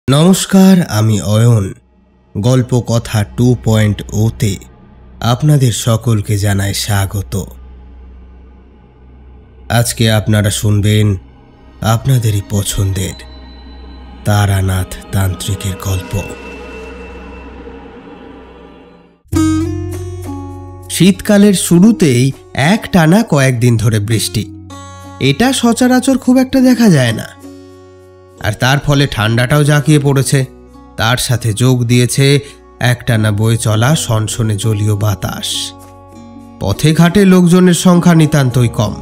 নমস্কার, আমি অয়ন। গল্প কথা 2.0 আপনাদের সকলকে জানাই স্বাগত। আজকে আপনারা শুনবেন আপনাদেরই পছন্দের তারানাথ তান্ত্রিকের গল্প। শীতকালের শুরুতেই একটানা কয়েকদিন ধরে বৃষ্টি, এটা সচরাচর খুব একটা দেখা যায় না। আর তার ফলে ঠান্ডাটাও জাঁকিয়ে পড়েছে। তার সাথে যোগ দিয়েছে একটানা বয়ে চলা সনসনে জলীয় বাতাস। পথে ঘাটে লোকজনের সংখ্যা নিতান্তই কম।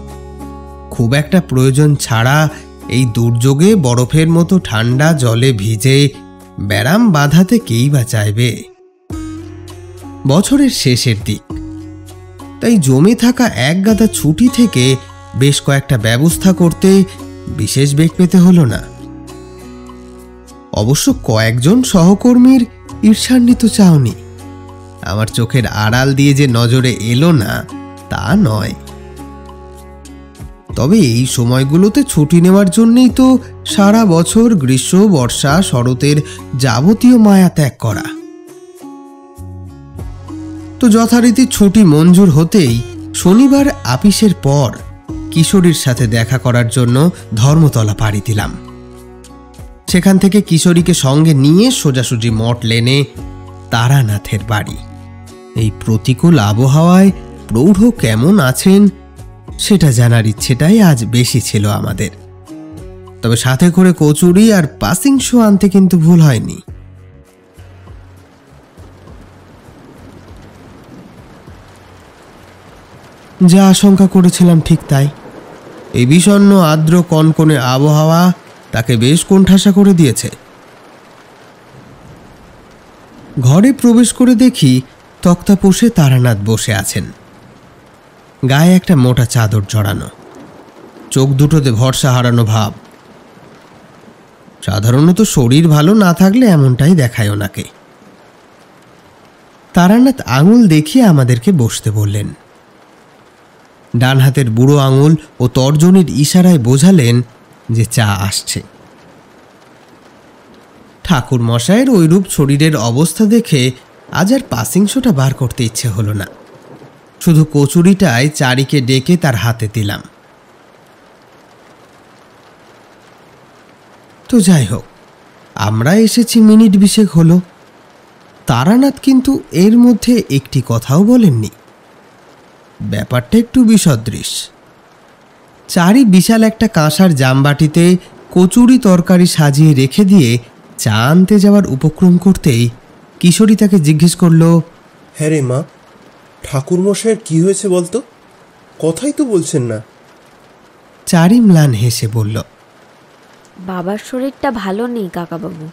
খুব একটা প্রয়োজন ছাড়া এই দুর্যোগে বরফের মতো ঠান্ডা জলে ভিজে ব্যারাম বাঁধাতে কেই বা চাইবে। বছরের শেষের দিক, তাই জমে থাকা এক গাদা ছুটি থেকে বেশ কয়েকটা ব্যবস্থা করতে বিশেষ বেগ পেতে হলো না। অবশ্য কয়েকজন সহকর্মীর ঈর্ষান্বিত চাওনি আমার চোখের আড়াল দিয়ে যে নজরে এলো না তা নয়। তবে এই সময়গুলোতে ছুটি নেওয়ার জন্যই তো সারা বছর গ্রীষ্ম, বর্ষা, শরতের যাবতীয় মায়া ত্যাগ করা। তো যথারীতি ছুটি মঞ্জুর হতেই শনিবার আপিসের পর কিশোরীর সাথে দেখা করার জন্য ধর্মতলা পাড়ি দিলাম। সেখান থেকে কিশোরীকে সঙ্গে নিয়ে সোজাসুজি মঠ লেনে তারানাথের বাড়ি। এই প্রতিকূল আবহাওয়ায় প্রৌঢ় কেমন আছেন সেটা জানার ইচ্ছেটাই আজ বেশি ছিল আমাদের। তবে সাথে করে কচুরি আর পাসিং শো আনতে কিন্তু ভুল হয়নি। যা আশঙ্কা করেছিলাম ঠিক তাই। এই বিষণ্ণ আর্দ্র কনকনে আবহাওয়া তাকে বেশ কোণঠাসা করে দিয়েছে। ঘরে প্রবেশ করে দেখি তক্তাপোষে তারানাথ বসে আছেন। গায়ে একটা মোটা চাদর জড়ানো, চোখ দুটোতে ভরসা হারানো ভাব। সাধারণত শরীর ভালো না থাকলে এমনটাই দেখায় ওনাকে। তারানাথ আঙুল দেখিয়ে আমাদেরকে বসতে বললেন। ডান হাতের বুড়ো আঙুল ও তর্জনীর ইশারায় বোঝালেন যে চা আসছে। ঠাকুর মশাইয়ের ওইরূপ শরীরের অবস্থা দেখে আজ আর পাসিং শোটা বার করতে ইচ্ছে হলো না। শুধু কচুরিটায় চারিকে ডেকে তার হাতে দিলাম। তো যাই হোক, আমরা এসেছি মিনিট 20 হলো। তারানাথ কিন্তু এর মধ্যে একটি কথাও বলেননি। ব্যাপারটা একটু বিসদৃশ। চারি বিশাল একটা কাঁসার জামবাটিতে কচুরি তরকারি সাজিয়ে রেখে দিয়ে চা আনতে যাওয়ার উপক্রম করতেই কিশোরী তাকে জিজ্ঞেস করল, হ্যাঁ রে মা, ঠাকুরমশাইয়ের কি হয়েছে বলতো? কথাই তো বলছেন না। চারি ম্লান হেসে বলল, বাবার শরীরটা ভালো নেই কাকাবাবু,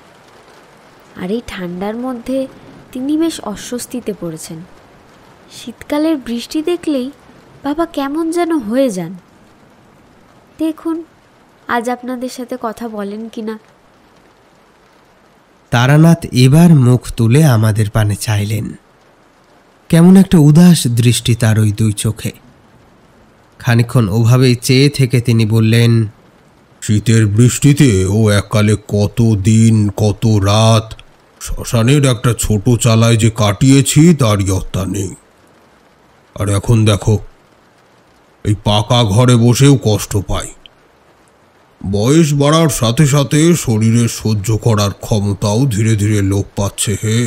আর এই ঠান্ডার মধ্যে তিনি বেশ অস্বস্তিতে পড়েছেন। শীতকালের বৃষ্টি দেখলেই বাবা কেমন যেন হয়ে যান। দেখুন আজ আপনাদের সাথে কথা বলেন কিনা। তারানাথ এবার মুখ তুলে আমাদের পানে চাইলেন। কেমন একটা উদাস দৃষ্টি তার ওই দুই চোখে। খানিকক্ষণ ওভাবেই চেয়ে থেকে তিনি বললেন, শীতের বৃষ্টিতে ও এককালে কত দিন কত রাত শ্মশানের একটা ছোট চালায় যে কাটিয়েছি তার ইয়ত্তা নেই। আর এখন দেখো, এই পাকা ঘরে বসেও কষ্ট পাই। বয়স বাড়ার সাথে সাথে শরীরের সহ্য করার ক্ষমতাও ধীরে ধীরে লোপ পাচ্ছে হে।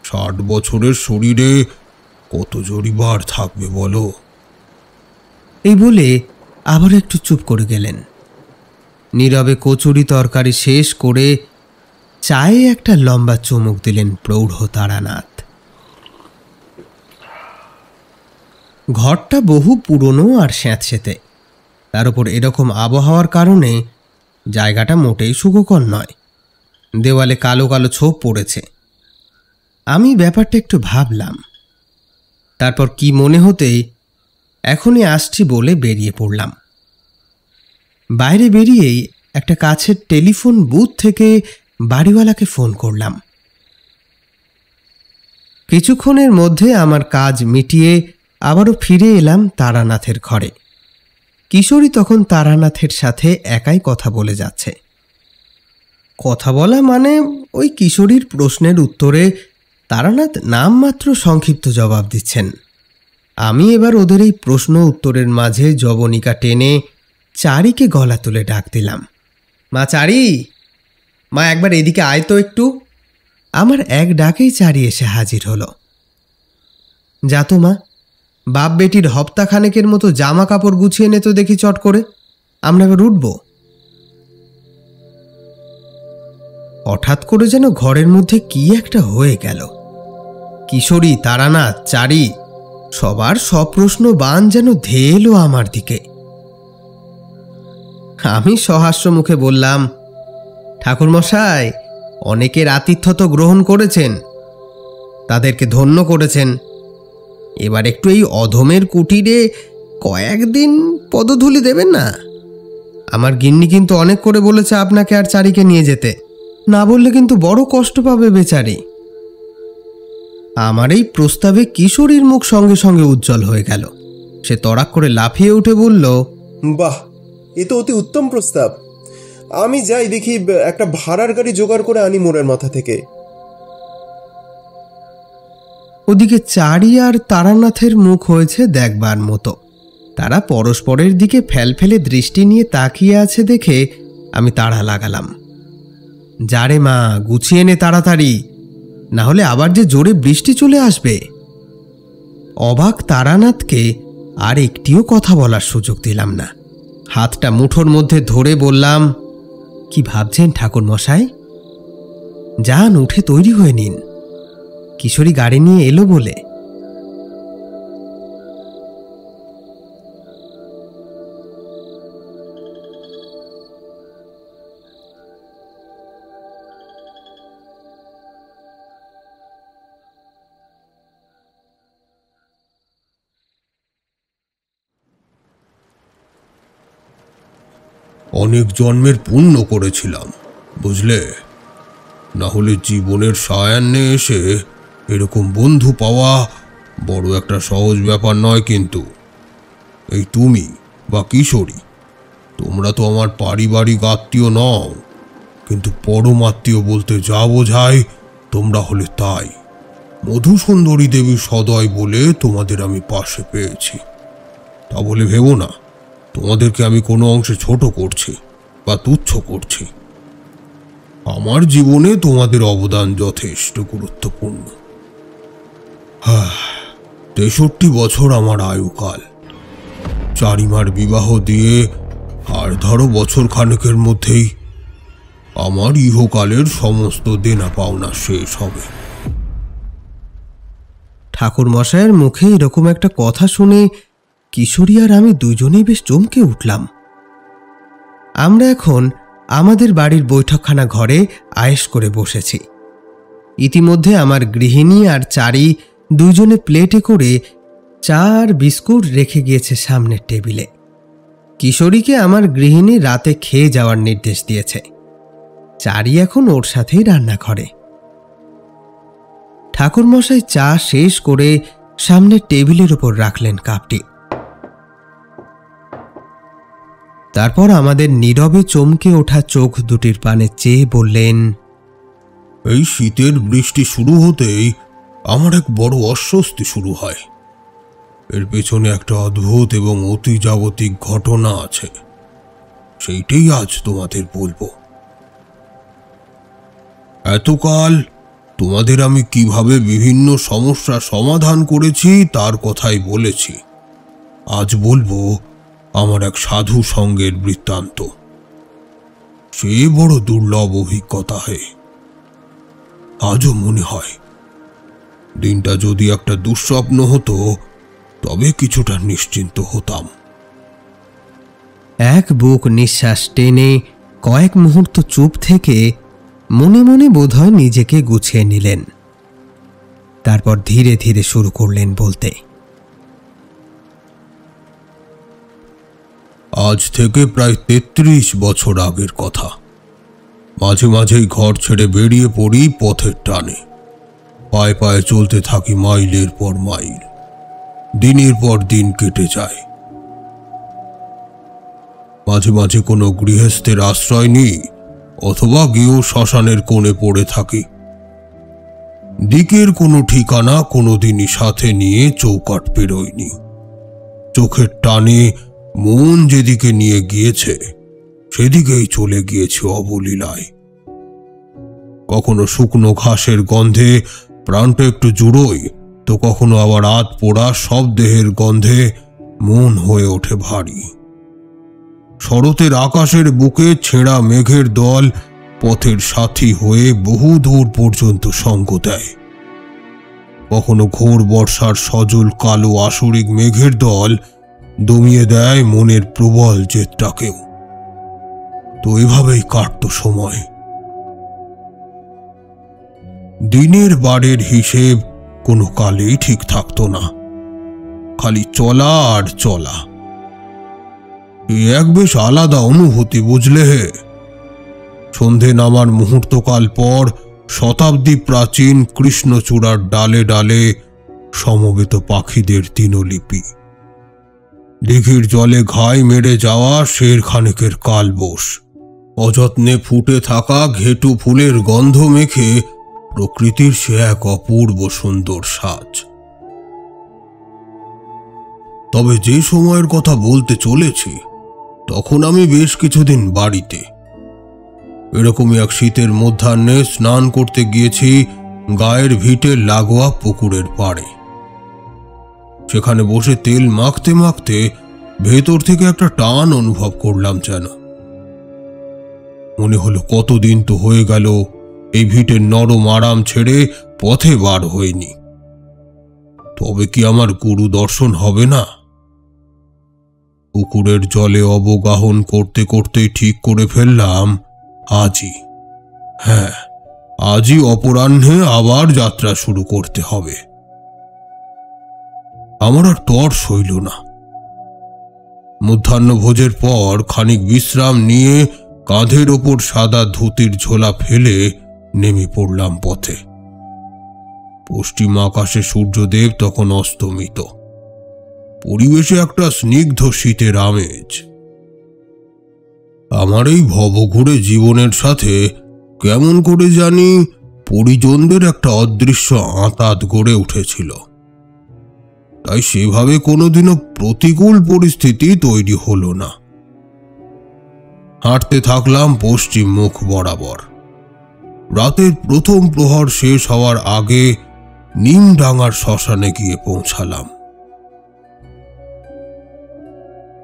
60 বছরের শরীরে কত জরিবার থাকবে বলো। এই বলে আবার একটু চুপ করে গেলেন। নীরবে কচুরি তরকারি শেষ করে চায়ে একটা লম্বা চুমুক দিলেন প্রৌঢ় তারানাথ। ঘরটা বহু পুরনো আর স্যাঁতসেঁতে। তার উপর এরকম আবহাওয়ার কারণে জায়গাটা মোটেই সুখকর নয়। দেওয়ালে কালো কালো ছোপ পড়েছে। আমি ব্যাপারটা একটু ভাবলাম, তারপর কি মনে হতেই এখনই আসছি বলে বেরিয়ে পড়লাম। বাইরে বেরিয়েই একটা কাছের টেলিফোন বুথ থেকে বাড়িওয়ালাকে ফোন করলাম। কিছুক্ষণের মধ্যে আমার কাজ মিটিয়ে আবারও ফিরে এলাম তারানাথের ঘরে। কিশোরী তখন তারানাথের সাথে একাই কথা বলে যাচ্ছে। কথা বলা মানে ওই কিশোরীর প্রশ্নের উত্তরে তারানাথ নামমাত্র সংক্ষিপ্ত জবাব দিচ্ছেন। আমি এবার ওদের এই প্রশ্ন উত্তরের মাঝে জবনিকা টেনে চারিকে গলা তুলে ডাক দিলাম, মা চারি, মা একবার এদিকে আয় তো একটু। আমার এক ডাকেই চারি এসে হাজির হলো। যা তো মা, বাপ বেটির হপ্তাখানেকের মতো জামা কাপড় গুছিয়ে নে তো দেখি চট করে, আমরা এবার উঠব। হঠাৎ করে যেন ঘরের মধ্যে কি একটা হয়ে গেল। কিশোরী, তারানাথ, চারি সবার সব প্রশ্ন বান যেন ধেয়ে এলো আমার দিকে। আমি সহাস্য মুখে বললাম, ঠাকুরমশাই, অনেকের আতিথ্য তো গ্রহণ করেছেন, তাদেরকে ধন্য করেছেন, এবার একটু এই অধমের কুটিরে কয়েকদিন পদধূলি দেবেন না? আমার গিন্নি কিন্তু অনেক করে বলেছে আপনাকে আর চারিকে নিয়ে যেতে, না বললে কিন্তু বড় কষ্ট পাবে বেচারি। আমার এই প্রস্তাবে কিশোরীর মুখ সঙ্গে সঙ্গে উজ্জ্বল হয়ে গেল। সে তড়াক করে লাফিয়ে উঠে বলল, বাহ, এ তো অতি উত্তম প্রস্তাব। আমি যাই দেখি একটা ভাড়ার গাড়ি জোগাড় করে আনি মোড়ের মাথা থেকে। ওদিকে চারি আর তারানাথের মুখ হয়েছে দেখবার মতো। তারা পরস্পরের দিকে ফেলফেলে দৃষ্টি নিয়ে তাকিয়ে আছে দেখে আমি তাড়া লাগালাম, যারে মা, গুছিয়ে নে তাড়াতাড়ি, না হলে আবার যে জোরে বৃষ্টি চলে আসবে। অবাক তারানাথকে আর একটিও কথা বলার সুযোগ দিলাম না। হাতটা মুঠোর মধ্যে ধরে বললাম, কি ভাবছেন ঠাকুর মশাই? যান, উঠে তৈরি হয়ে নিন, কিশোরী গাড়ি নিয়ে এলো বলে। অনেক জন্মের পুণ্য করেছিলাম, বুঝলে, না হলে জীবনের সায়ান্নে এসে এরকম বন্ধু পাওয়া বড় একটা সহজ ব্যাপার নয়। কিন্তু এই তুমি বা কিশোরী, তোমরা তো আমার পারিবারিক আত্মীয় নও, কিন্তু পরম আত্মীয় বলতে যা বোঝায় তোমরা হলে তাই। মধুসুন্দরী দেবীর সদয় বলে তোমাদের আমি পাশে পেয়েছি, তা বলে ভেবো না তোমাদেরকে আমি কোনো অংশে ছোট করছি বা তুচ্ছ করছি। আমার জীবনে তোমাদের অবদান যথেষ্ট গুরুত্বপূর্ণ। 63 বছর আমার আয়ুকাল। চারিমার বিবাহ দিয়ে আর ধরো বছর খানেকের মধ্যেই আমার ইহকালের সমস্ত দেনা পাওনা শেষ হবে। ঠাকুর মশাইয়ের মুখে এরকম একটা কথা শুনে কিশোরী আর আমি দুজনেই বেশ চমকে উঠলাম। আমরা এখন আমাদের বাড়ির বৈঠকখানা ঘরে আয়েশ করে বসেছি। ইতিমধ্যে আমার গৃহিণী আর চারি দুজনে প্লেটে করে চা আর বিস্কুট রেখে গিয়েছে সামনের টেবিলে। কিশোরীকে আমার গৃহিণী রাতে খেয়ে যাওয়ার নির্দেশ দিয়েছে। চারি এখন ওর সাথেই রান্না করে। ঠাকুরমশাই চা শেষ করে সামনের টেবিলের উপর রাখলেন কাপটি। তারপর আমাদের নীরবে চমকে ওঠা চোখ দুটির পানে চেয়ে বললেন, এই শীতের বৃষ্টি শুরু হতেই আমার এক বড় অস্বস্তি শুরু হয়। এর পেছনে একটা অদ্ভুত এবং অতি জাগতিক ঘটনা আছে, সেইটাই আজ তোমাদের বলবো। এতকাল তোমাদের আমি কিভাবে বিভিন্ন সমস্যা সমাধান করেছি তার কথাই বলেছি। আজ বলবো আমার এক সাধু সঙ্গের বৃত্তান্ত। সে বড় দুর্লভ অভিজ্ঞতা হয়। আজও মনে হয় দিনটা যদি একটা দুঃস্বপ্ন হতো তবে কিছুটা নিশ্চিন্ত হতাম। এক বুক নিঃশ্বাস টেনে কয়েক মুহূর্ত চুপ থেকে মনে মনে বোধহয় নিজেকে গুছিয়ে নিলেন। তারপর ধীরে ধীরে শুরু করলেন বলতে, আজ থেকে প্রায় 33 বছর আগের কথা। মাঝে মাঝেই ঘর ছেড়ে বেরিয়ে পড়ি পথের টানে। পায়ে পায়ে চলতে থাকি মাইলের পর মাইল। দিনের পর দিন কেটে যায়। মাঝে মাঝে কোনো গৃহস্থের আশ্রয় নিই অথবা গিয়েও শ্মশানের কোণে পড়ে থাকি। দিকের কোনো ঠিকানা কোনোদিনই সাথে নিয়ে চৌকাঠ পেরোয়নি। চোখের টানে মন যেদিকে নিয়ে গিয়েছে সেদিকেই চলে গিয়েছে অবলীলায়। কখনো শুকনো ঘাসের গন্ধে প্রাণটা একটু জুড়োয়, তো কখনো আবার আধ পোড়া সব দেহের গন্ধে মন হয়ে ওঠে ভারী। শরতের আকাশের বুকে ছেঁড়া মেঘের দল পথের সাথী হয়ে বহু দূর পর্যন্ত সঙ্গ দেয়। কখনো ঘোর বর্ষার সজল কালো আসরিক মেঘের দল দমিয়ে দেয় মনের প্রবল জেদটাকেও। তো এভাবেই কাটত সময়। দিনের বারের হিসেব কোনো কালেই ঠিক থাকতো না, খালি চলা আর চলা। এক বেশ আলাদা অনুভূতি, বুঝলে হে। সন্ধে নামার মুহূর্তকাল পর শতাব্দী প্রাচীন কৃষ্ণচূড়ার ডালে ডালে সমবেত পাখিদের দিনলিপি, দিঘির জলে ঘাই মেরে যাওয়া শের খানেকের কালবোস, অযত্নে ফুটে থাকা ঘেটু ফুলের গন্ধ মেখে প্রকৃতির সে এক অপূর্ব সুন্দর সাজ। তবে যে সময়ের কথা বলতে চলেছি তখন আমি বেশ কিছুদিন বাড়িতে। এরকমই এক শীতের মধ্যাহ্নে স্নান করতে গিয়েছি গায়ের ভিটে লাগোয়া পুকুরের পাড়ে। সেখানে বসে তেল মাখতে মাখতে ভেতর থেকে একটা টান অনুভব করলাম যেন। মনে হলো কতদিন তো হয়ে গেল এই ভিটের নরম আরাম ছেড়ে পথে বার হয়নি। তবে কি আমার গুরু দর্শন হবে না? পুকুরের জলে অবগাহন করতে করতেই ঠিক করে ফেললাম আজই, হ্যাঁ আজই অপরাহ্নে আবার যাত্রা শুরু করতে হবে। আমার আর তর সইল না। মধ্যাহ্ন ভোজের পর খানিক বিশ্রাম নিয়ে কাঁধের ওপর সাদা ধুতির ঝোলা ফেলে নেমে পড়লাম পথে। পশ্চিম আকাশে সূর্যদেব তখন অস্তমিত। পরিবেশে একটা স্নিগ্ধ শীতের আমেজ। আমার এই ভবঘুরে জীবনের সাথে কেমন করে জানি পরিজনদের একটা অদৃশ্য আঁতাত গড়ে উঠেছিল। তাই সেভাবে কোনোদিনও প্রতিকূল পরিস্থিতি তৈরি হলো না। হাঁটতে থাকলাম পশ্চিম মুখ বরাবর। রাতের প্রথম প্রহর শেষ হওয়ার আগে নিমডাঙ্গার শ্মশানে গিয়ে পৌঁছালাম।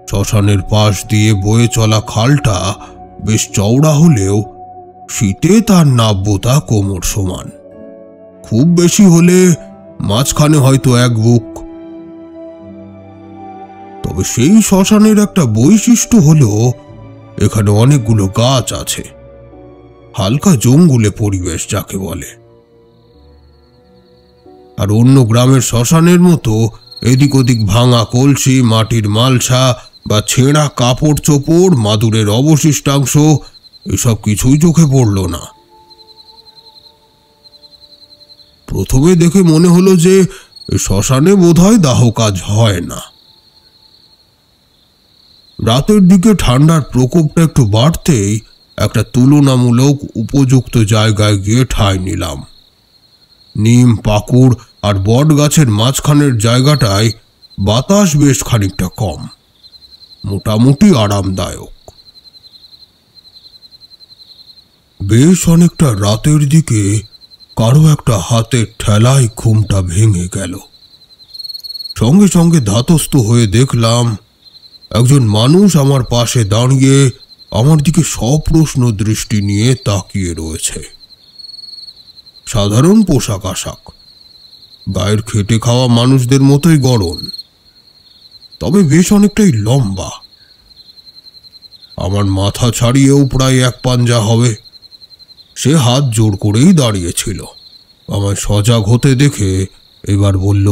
শ্মশানের পাশ দিয়ে বয়ে চলা খালটা বেশ চওড়া হলেও শীতে তার নাব্যতা কোমর সমান। খুব বেশি হলে মাঝখানে হয়তো এক বুক। তবে সেই শ্মশানের একটা বৈশিষ্ট্য হলো এখানে অনেকগুলো গাছ আছে, হালকা জঙ্গলে পরিবেশ যাকে বলে। আর অন্য গ্রামের শ্মশানের মতো এদিক ওদিক ভাঙা কলসি, মাটির মালসা বা ছেঁড়া কাপড় চোপড়, মাদুরের অবশিষ্টাংশ এসব কিছুই চোখে পড়ল না। প্রথমে দেখে মনে হলো যে শ্মশানে বোধহয় দাহ কাজ হয় না। রাতের দিকে ঠান্ডার প্রকোপটা একটু বাড়তেই একটা তুলনামূলক উপযুক্ত জায়গায় গিয়ে ঠাঁই নিলাম। নিম, পাকুড় আর বট গাছের মাঝখানের জায়গাটায় বাতাস বেশ খানিকটা কম, মোটামুটি আরামদায়ক। বেশ অনেকটা রাতের দিকে কারো একটা হাতের ঠেলায় ঘুমটা ভেঙে গেল। সঙ্গে সঙ্গে ধাতস্থ হয়ে দেখলাম একজন মানুষ আমার পাশে দাঁড়িয়ে আমার দিকে সপ্রশ্ন দৃষ্টি নিয়ে তাকিয়ে রয়েছে। সাধারণ পোশাক আশাক, গায়ের খেটে খাওয়া মানুষদের মতোই গড়ন, তবে বেশ অনেকটাই লম্বা। আমার মাথা ছাড়িয়েও প্রায় এক পাঞ্জা হবে। সে হাত জোর করেই দাঁড়িয়েছিল। আমায় সজাগ হতে দেখে এবার বলল,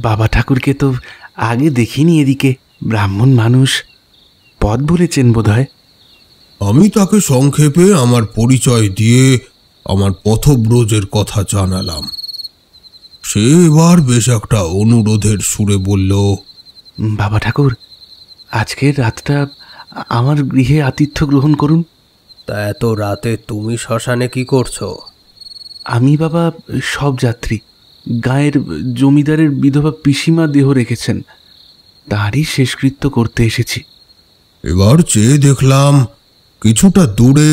বাবা ঠাকুরকে তো আগে দেখিনি এদিকে, ব্রাহ্মণ মানুষ, পথ বলেছেন বোধহয়। আমি তাকে সংক্ষেপে আমার পরিচয় দিয়ে আমার পথব্রজের কথা জানালাম। সে এবার বেশ একটা অনুরোধের সুরে বলল, বাবা ঠাকুর, আজকের রাতটা আমার গৃহে আতিথ্য গ্রহণ করুন। তা এত রাতে তুমি শ্মশানে কি করছো? আমি বাবা সব যাত্রী, গায়ের জমিদারের বিধবা পিসিমা দেহ রেখেছেন, তারই শেষকৃত্য করতে এসেছি। এবার চেয়ে দেখলাম কিছুটা দূরে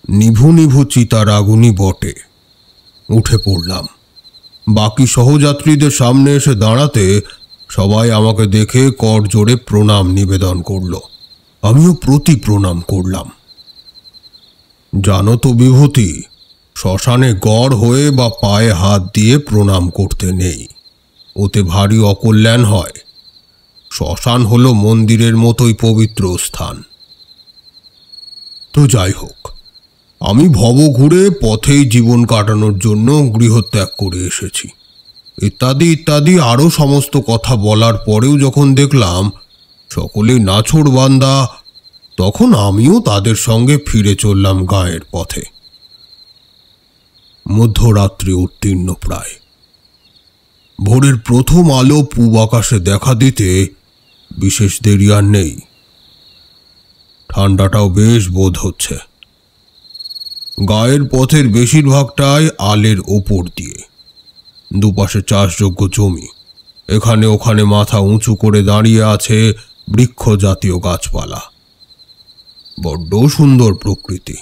নিভু নিভু চিতার আগুনই বটে। উঠে পড়লাম। বাকি সহযাত্রীদের সামনে এসে দাঁড়াতে সবাই আমাকে দেখে কর জোরে প্রণাম নিবেদন করল। আমিও প্রতি প্রণাম করলাম। জানো তো বিভূতি, শ্মশানে গড় হয়ে বা পায়ে হাত দিয়ে প্রণাম করতে নেই, ওতে ভারী অকল্যাণ হয়। শ্মশান হলো মন্দিরের মতোই পবিত্র স্থান। তো যাই হোক, আমি ভব ঘুরে পথেই জীবন কাটানোর জন্য গৃহত্যাগ করে এসেছি ইত্যাদি ইত্যাদি আরও সমস্ত কথা বলার পরেও যখন দেখলাম সকলেই নাছোড়বান্দা, তখন আমিও তাদের সঙ্গে ফিরে চললাম গাঁয়ের পথে। মধ্যরাত্রি উত্তীর্ণ প্রায়। ভোরের প্রথম আলো পূব আকাশে দেখা দিতে বিশেষ দেরি আর নেই। ঠান্ডাটাও বেশ বোধ হচ্ছে। গায়ের পথের বেশিরভাগটাই আলের ওপর দিয়ে, দুপাশে চাষযোগ্য জমি। এখানে ওখানে মাথা উঁচু করে দাঁড়িয়ে আছে বৃক্ষ জাতীয় গাছপালা। বড্ড সুন্দর প্রকৃতি।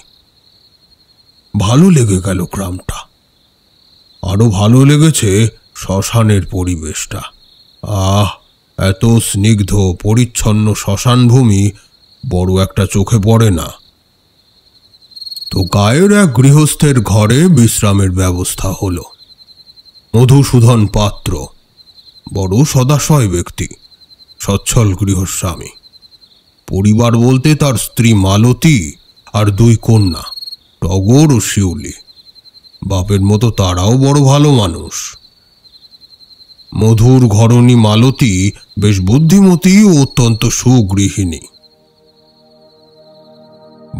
ভালো লেগে গেল গ্রামটা। আরো ভালো লেগেছে শ্মশানের পরিবেশটা। আহ, এত স্নিগ্ধ পরিচ্ছন্ন শ্মশান ভূমি বড় একটা চোখে পড়ে না। তো গায়ের এক গৃহস্থের ঘরে বিশ্রামের ব্যবস্থা হলো। মধুসূদন পাত্র বড় সদাশয় ব্যক্তি, সচ্ছল গৃহস্বামী। পরিবার বলতে তার স্ত্রী মালতী আর দুই কন্যা টগর ও শিউলি। বাপের মতো তারাও বড় ভালো মানুষ। মধুর ঘরণী মালতী বেশ বুদ্ধিমতী ও অত্যন্ত সুগৃহিণী।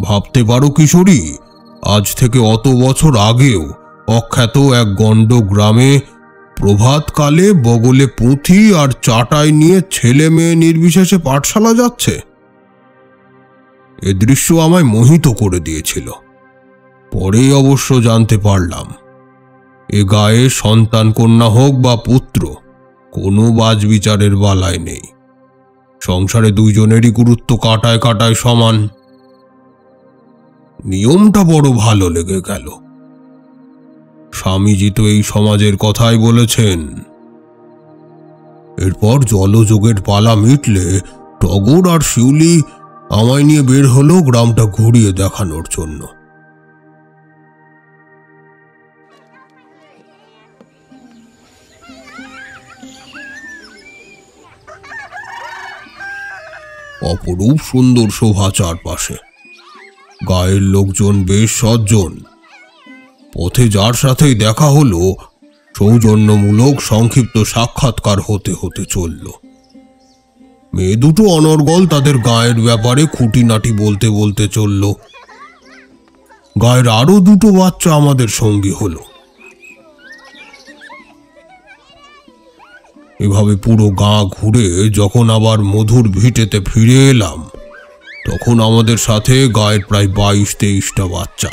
ভাবতে পারো কিশোরী, আজ থেকে অত বছর আগেও অখ্যাত এক গণ্ড গ্রামে প্রভাতকালে বগলে পুঁথি আর চাটাই নিয়ে ছেলে মেয়ে নির্বিশেষে পাঠশালা যাচ্ছে। এ দৃশ্য আমায় মোহিত করে দিয়েছিল। পরে অবশ্য জানতে পারলাম এ গায়ে সন্তান কন্যা হোক বা পুত্র, কোনো বাজবিচারের বালাই নেই। সংসারে দুইজনেরই গুরুত্ব কাটায় কাটায় সমান। নিয়মটা বড় ভালো লেগে গেল। স্বামীজি তো এই সমাজের কথাই বলেছেন। এরপর জলযোগের পালা মিটলে টগর আর শিউলি আমায় নিয়ে বের হলো গ্রামটা ঘুরিয়ে দেখানোর জন্য। অপরূপ সুন্দর শোভা চারপাশে। গায়ের লোকজন বেশ সজ্জন। পথে যার সাথেই দেখা হলো সৌজন্যমূলক সংক্ষিপ্ত সাক্ষাৎকার হতে হতে চলল। মেয়ে দুটো অনর্গল তাদের গায়ের ব্যাপারে খুঁটিনাটি বলতে বলতে চলল। গায়ের আরো দুটো বাচ্চা আমাদের সঙ্গী হলো। এভাবে পুরো গাঁ ঘুরে যখন আবার মধুর ভিটেতে ফিরে এলাম, তখন আমাদের সাথে গায়ের প্রায় 22-23টা বাচ্চা।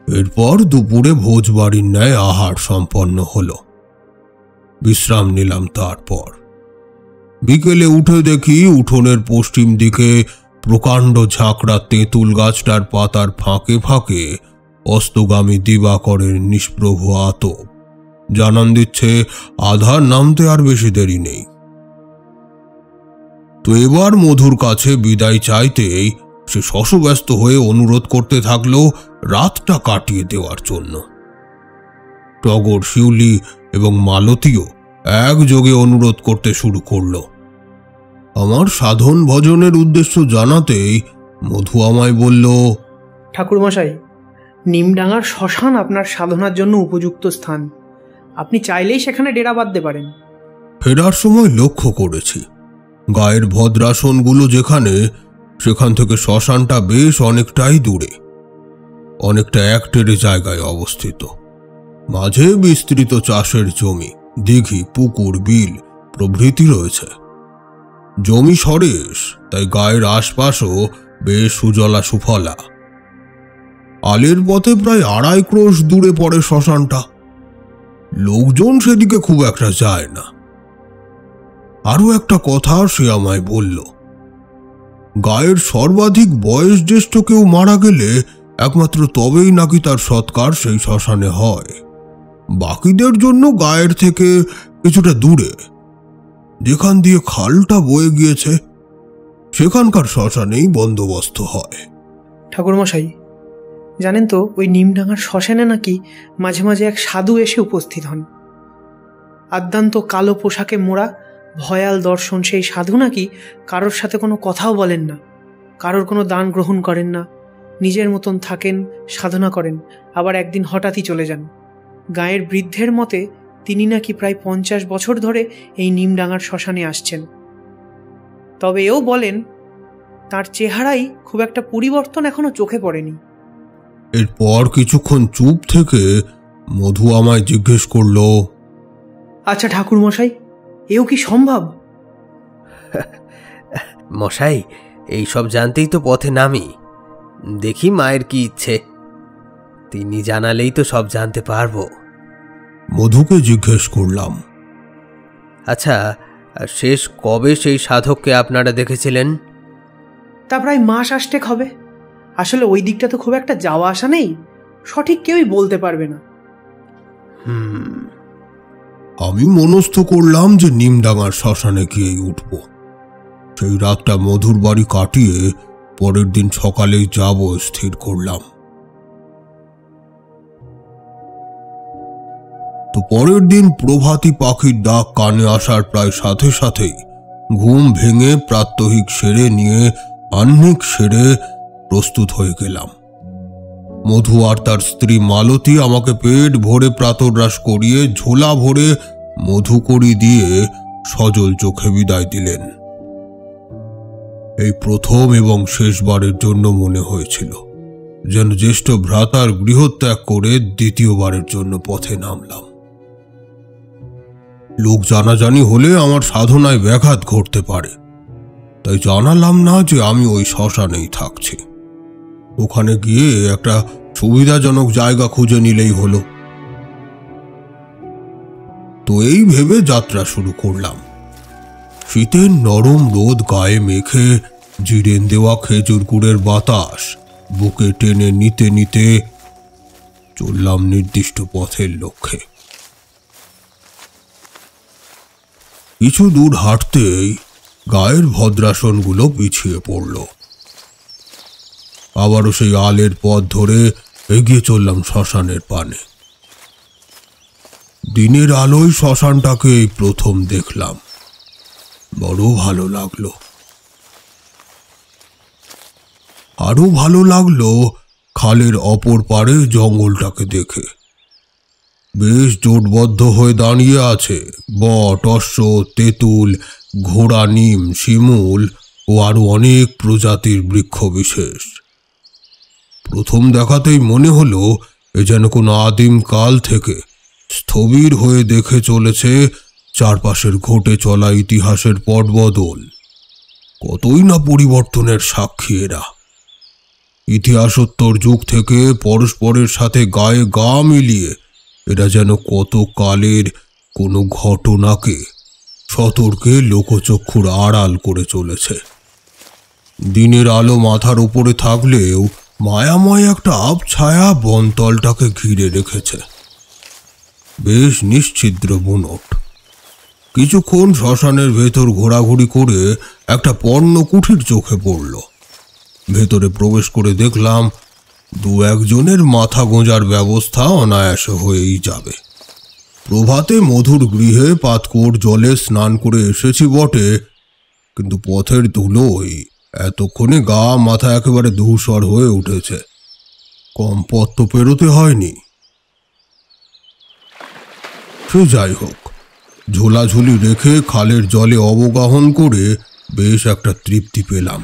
এরপর দুপুরে ভোজবাড়ির ন্যায় আহার সম্পন্ন হলো। বিশ্রাম নিলাম। তারপর বিকেলে উঠে দেখি উঠোনের পশ্চিম দিকে প্রকাণ্ড ঝাঁকড়া তেঁতুল গাছটার পাতার ফাঁকে ফাঁকে অস্তগামী দিবাকরের নিষ্প্রভ আতপ জানান দিচ্ছে আধার নামতে আর বেশি দেরি নেই। তো এবার মধুর কাছে বিদায় চাইতেই সে শশব্যস্ত হয়ে অনুরোধ করতে থাকলো রাতটা কাটিয়ে দেওয়ার জন্য। টগর, শিউলি এবং মালতীও একযোগে অনুরোধ করতে শুরু করলো। আমার সাধন ভজনের উদ্দেশ্য জানাতেই মধু আমায় বলল, ঠাকুরমশাই, নিমডাঙ্গার শ্মশান আপনার সাধনার জন্য উপযুক্ত স্থান। আপনি চাইলেই সেখানে ডেরা বাঁধতে পারেন। ফেরার সময় লক্ষ্য করেছি গায়ের ভদ্রাসনগুলো যেখানে, সেখান থেকে শ্মশানটা বেশ অনেকটাই দূরে, অনেকটা একটেরে জায়গায় অবস্থিত। মাঝে বিস্তৃত চাষের জমি, দিঘি, পুকুর, বিল প্রভৃতি রয়েছে। জমি সরেস, তাই গায়ের আশপাশও বেশ সুজলা সুফলা। আলের পথে প্রায় 2.5 ক্রোশ দূরে পড়ে শ্মশানটা। লোকজন সেদিকে খুব একটা যায় না। আরো একটা কথা সে আমায় বলল, গায়ের সর্বাধিক বয়স জ্যেষ্ঠ কেউ মারা গেলে একমাত্র তবেই নাকি তার সৎকার সেই শ্মশানে হয়। বাকিদের জন্য গায়ের থেকে কিছুটা দূরে, যেখান দিয়ে খালটা বয়ে গিয়েছে, সেখানকার শ্মশানেই বন্দোবস্ত হয়। ঠাকুরমশাই, জানেন তো ওই নিমডাঙ্গার শ্মশানে নাকি মাঝে মাঝে এক সাধু এসে উপস্থিত হন। আদ্যান্ত কালো পোশাকে মোড়া ভয়াল দর্শন সেই সাধু নাকি কারোর সাথে কোনো কথাও বলেন না, কারোর কোনো দান গ্রহণ করেন না, নিজের মতন থাকেন, সাধনা করেন, আবার একদিন হঠাৎই চলে যান। গাঁয়ের বৃদ্ধের মতে তিনি নাকি প্রায় 50 বছর ধরে এই নিমডাঙ্গার শ্মশানে আসছেন। তবে এও বলেন তার চেহারাই খুব একটা পরিবর্তন এখনো চোখে পড়েনি। এরপর কিছুক্ষণ চুপ থেকে মধু আমায় জিজ্ঞেস করল, আচ্ছা ঠাকুরমশাই, এও কি সম্ভব? মশাই, এইসব জানতেই তো পথে নামি। দেখি মায়ের কি ইচ্ছে, তিনি জানালেই তো সব জানতে পারবো। মধুকে জিজ্ঞেস করলাম, আচ্ছা, শেষ কবে সেই সাধককে আপনারা দেখেছিলেন? তা প্রায় মাস আষ্টেক হবে। আসলে ওই দিকটা তো খুব একটা যাওয়া আসা নেই, সঠিক কেউই বলতে পারবে না। আমি মনস্থ করলাম যে নিমডাঙ্গার শ্মশানে গিয়েই উঠব। সেই রাতটা মধুর বাড়ি কাটিয়ে পরের দিন সকালেই যাব স্থির করলাম। তো পরের দিন প্রভাতী পাখির ডাক কানে আসার প্রায় সাথে সাথেই ঘুম ভেঙে প্রাত্যহিক সেরে নিয়ে আহ্নিক সেরে প্রস্তুত হয়ে গেলাম। মধু আর তার স্ত্রী মালতী আমাকে পেট ভরে প্রাতরাশ করিয়ে ঝোলা ভরে মধুকড়ি দিয়ে সজল চোখে বিদায় দিলেন। এই প্রথম এবং শেষবারের জন্য মনে হয়েছিল যেন জ্যেষ্ঠ ভ্রাতার গৃহত্যাগ করে দ্বিতীয়বারের জন্য পথে নামলাম। লোক জানাজানি হলে আমার সাধনায় ব্যাঘাত ঘটতে পারে, তাই জানালাম না যে আমি ওই শ্মশানেই থাকছি। ওখানে গিয়ে একটা সুবিধাজনক জায়গা খুঁজে নিলেই হলো। তো এই ভেবে যাত্রা শুরু করলাম। শীতের নরম রোদ গায়ে মেখে জিরেন দেওয়া খেজুর গুড়ের বাতাস বুকে টেনে নিতে নিতে চললাম নির্দিষ্ট পথের লক্ষ্যে। কিছু দূর হাঁটতেই গায়ের ভদ্রাসনগুলো পিছিয়ে পড়ল। আবারও সেই আলের পথ ধরে এগিয়ে চললাম শ্মশানের পানে। দিনের আলোয় শ্মশানটাকে এই প্রথম দেখলাম, বড় ভালো লাগলো। আরো ভালো লাগলো খালের অপর পারে জঙ্গলটাকে দেখে। বেশ জোটবদ্ধ হয়ে দাঁড়িয়ে আছে বট, অশ্ব, তেঁতুল, ঘোড়া, নিম, শিমুল ও আরো অনেক প্রজাতির বৃক্ষ বিশেষ। প্রথম দেখাতেই মনে হলো এ যেন কোনো আদিম কাল থেকে স্থবির হয়ে দেখে চলেছে চারপাশের ঘটে চলা ইতিহাসের পটবদল। কতই না পরিবর্তনের সাক্ষী এরা। ইতিহাসোত্তর যুগ থেকে পরস্পরের সাথে গায়ে গা মিলিয়ে এরা যেন কত কালের কোনো ঘটনাকে সতর্কে লোকচক্ষুর আড়াল করে চলেছে। দিনের আলো মাথার উপরে থাকলেও মায়াময় একটা আবছায়া বনতলটাকে ঘিরে রেখেছে। বেশ নিশ্ছিদ্র বুনট। কিছুক্ষণ শ্মশানের ভেতর ঘোরাঘুরি করে একটা পর্ণ কুঠির চোখে পড়ল। ভেতরে প্রবেশ করে দেখলাম 2-1 জনের মাথা গোঁজার ব্যবস্থা অনায়াসে হয়েই যাবে। প্রভাতে মধুর গৃহে পাতকোট জলে স্নান করে এসেছি বটে, কিন্তু পথের ধুলোই এতক্ষণে গা মাথা একেবারে ধূসর হয়ে উঠেছে। কম পথ তো পেরোতে হয়নি। সে যাই হোক, ঝোলাঝুলি রেখে খালের জলে অবগাহন করে বেশ একটা তৃপ্তি পেলাম।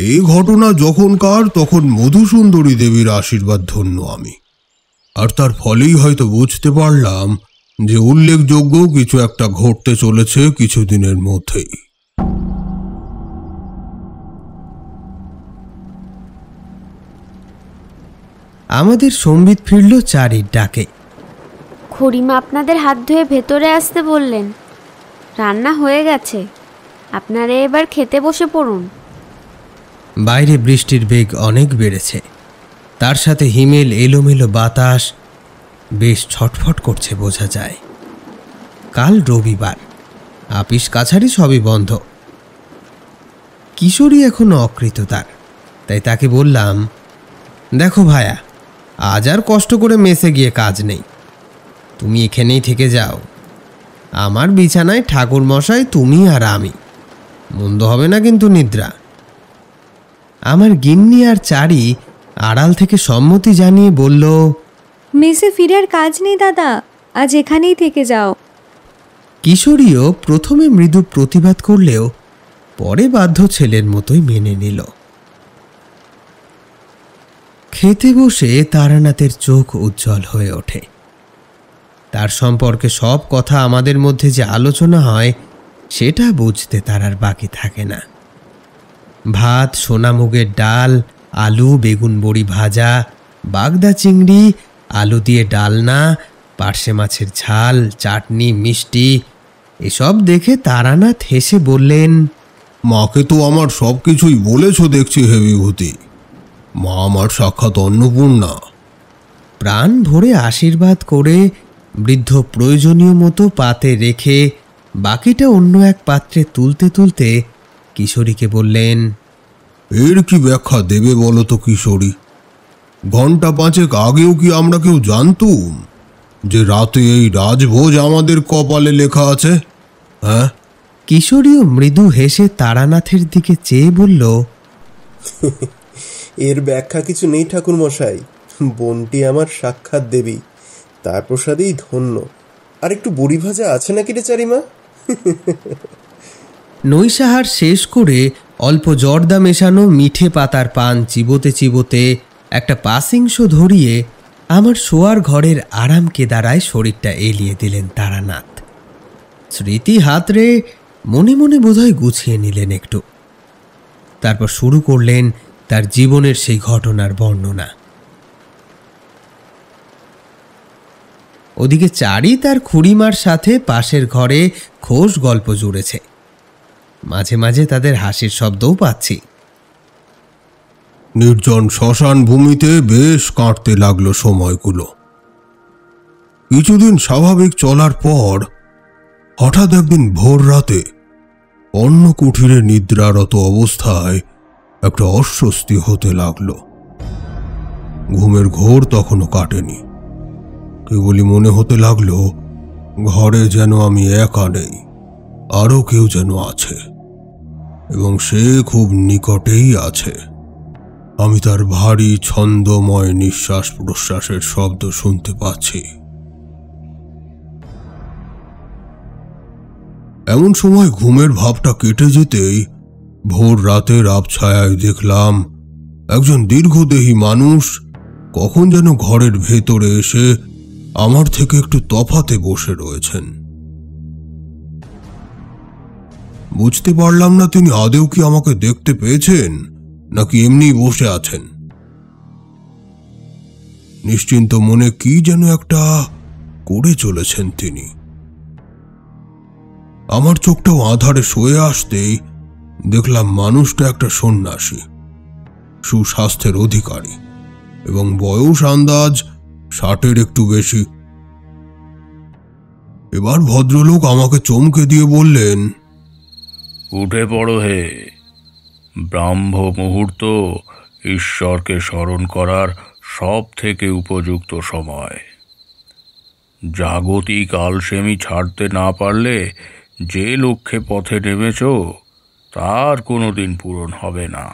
এই ঘটনা যখনকার তখন মধুসুন্দরী দেবীর আশীর্বাদ ধন্য আমি। আর তার ফলেই হয়তো বুঝতে পারলাম যে উল্লেখযোগ্য কিছু একটা ঘটতে চলেছে কিছুদিনের মধ্যেই। আমাদের সম্বিত ফিরল চারির ডাকে। খুড়িমা আপনাদের হাত ধুয়ে ভেতরে আসতে বললেন। রান্না হয়ে গেছে, আপনারা এবার খেতে বসে পড়ুন। বাইরে বৃষ্টির বেগ অনেক বেড়েছে, তার সাথে হিমেল এলোমেলো বাতাস বেশ ছটফট করছে বোঝা যায়। কাল রবিবার, আপিস কাছারি সবই বন্ধ। কিশোরী এখনো অকৃততার, তাই তাকে বললাম, দেখো ভায়া, আজ আর কষ্ট করে মেসে গিয়ে কাজ নেই, তুমি এখানেই থেকে যাও। আমার বিছানায় ঠাকুর মশাই, তুমি আর আমি, মন্দ হবে না কিন্তু নিদ্রা। আমার গিন্নি আর চারি আড়াল থেকে সম্মতি জানিয়ে বলল, মেসে ফিরার কাজ নেই দাদা, আজ এখানেই থেকে যাও। কিশোরীও প্রথমে মৃদু প্রতিবাদ করলেও পরে বাধ্য ছেলের মতোই মেনে নিল। খেতে বসে তারানাথের চোখ উজ্জ্বল হয়ে ওঠে। তার সম্পর্কে সব কথা আমাদের মধ্যে যে আলোচনা হয় সেটা বুঝতে তার আর বাকি থাকে না। ভাত, সোনামুগের ডাল, আলু বেগুন বড়ি ভাজা, বাগদা চিংড়ি, আলু দিয়ে ডালনা, পার্শে মাছের ঝাল, চাটনি, মিষ্টি, এসব দেখে তারানাথ হেসে বললেন, মাকে তো আমার সব কিছুই বলেছ দেখছি হে বিভূতি। মা আমার সাক্ষাৎ অন্নপূর্ণা। প্রাণ ভরে আশীর্বাদ করে বৃদ্ধ প্রয়োজনীয় মতো পাতে রেখে বাকিটা অন্য এক পাত্রে তুলতে তুলতে কিশোরীকে বললেন, এর কি ব্যাখ্যা দেবে বলো তো কিশোরী? ঘন্টা পাঁচেক আগেও কি আমরা কেউ জানতুম যে রাতে এই রাজভোজ আমাদের কপালে লেখা আছে? হ্যাঁ? কিশোরীও মৃদু হেসে তারানাথের দিকে চেয়ে বলল, এর ব্যাখ্যা কিছু নেই ঠাকুর মশাই, বোনটি আমার সাক্ষাৎ দেবী, তার প্রসাদেই ধন্য। আর একটু বড়ি ভাজা আছে নাকি রে চারিমা? নৈশাহার শেষ করে অল্প জর্দা মেশানো মিঠে পাতার পান চিবোতে চিবোতে একটা পাসিংশ ধরিয়ে আমার শোয়ার ঘরের আরাম কেদারায় শরীরটা এলিয়ে দিলেন তারানাথ। স্মৃতি হাতরে মনে মনে বোধহয় গুছিয়ে নিলেন একটু। তারপর শুরু করলেন তার জীবনের সেই ঘটনার বর্ণনা। ওদিকে চারি তার খুড়িমার সাথে পাশের ঘরে খোশ গল্প জুড়েছে। মাঝে মাঝে তাদের হাসির শব্দও পাচ্ছি। নির্জন শ্মশান ভূমিতে বেশ কাটতে লাগলো সময়গুলো। কিছুদিন স্বাভাবিক চলার পর হঠাৎ একদিন ভোর রাতে অন্য কুঠিরে নিদ্রারত অবস্থায় একটা অস্বস্তি হতে লাগলো। ঘুমের ঘোর তখনও কাটেনি, কেবলই মনে হতে লাগলো ঘরে যেন আমি একা নেই, আরো কেউ যেন আছে, এবং সে খুব নিকটেই আছে। আমি তার ভারী ছন্দময় নিঃশ্বাস প্রশ্বাসের শব্দ শুনতে পাচ্ছি। এমন সময় ঘুমের ভাবটা কেটে যেতেই ভোর রাতের আবছায়ায় দেখলাম একজন দীর্ঘদেহী মানুষ কখন যেন ঘরের ভেতরে এসে আমার থেকে একটু তফাতে বসে রয়েছেন। বুঝতে পারলাম না তিনি আদৌ কি আমাকে দেখতে পেয়েছেন নাকি এমনি বসে আছেন। নিশ্চিন্ত মনে কি যেন একটা করে চলেছেন তিনি। আমার চোখটাও আধারে শুয়ে আসতেই দেখলাম মানুষটা একটা সন্ন্যাসী, সুস্বাস্থ্যের অধিকারী, এবং বয়স আন্দাজ 60-এর একটু বেশি। এবার ভদ্রলোক আমাকে চমকে দিয়ে বললেন, উঠে পড়ো হে, ব্রাহ্ম মুহূর্ত ঈশ্বরকে স্মরণ করার সব থেকে উপযুক্ত সময়। জাগতিক আলসেমি ছাড়তে না পারলে যে লক্ষ্যে পথে নেমেছ তার কোনোদিন পূরণ হবে না।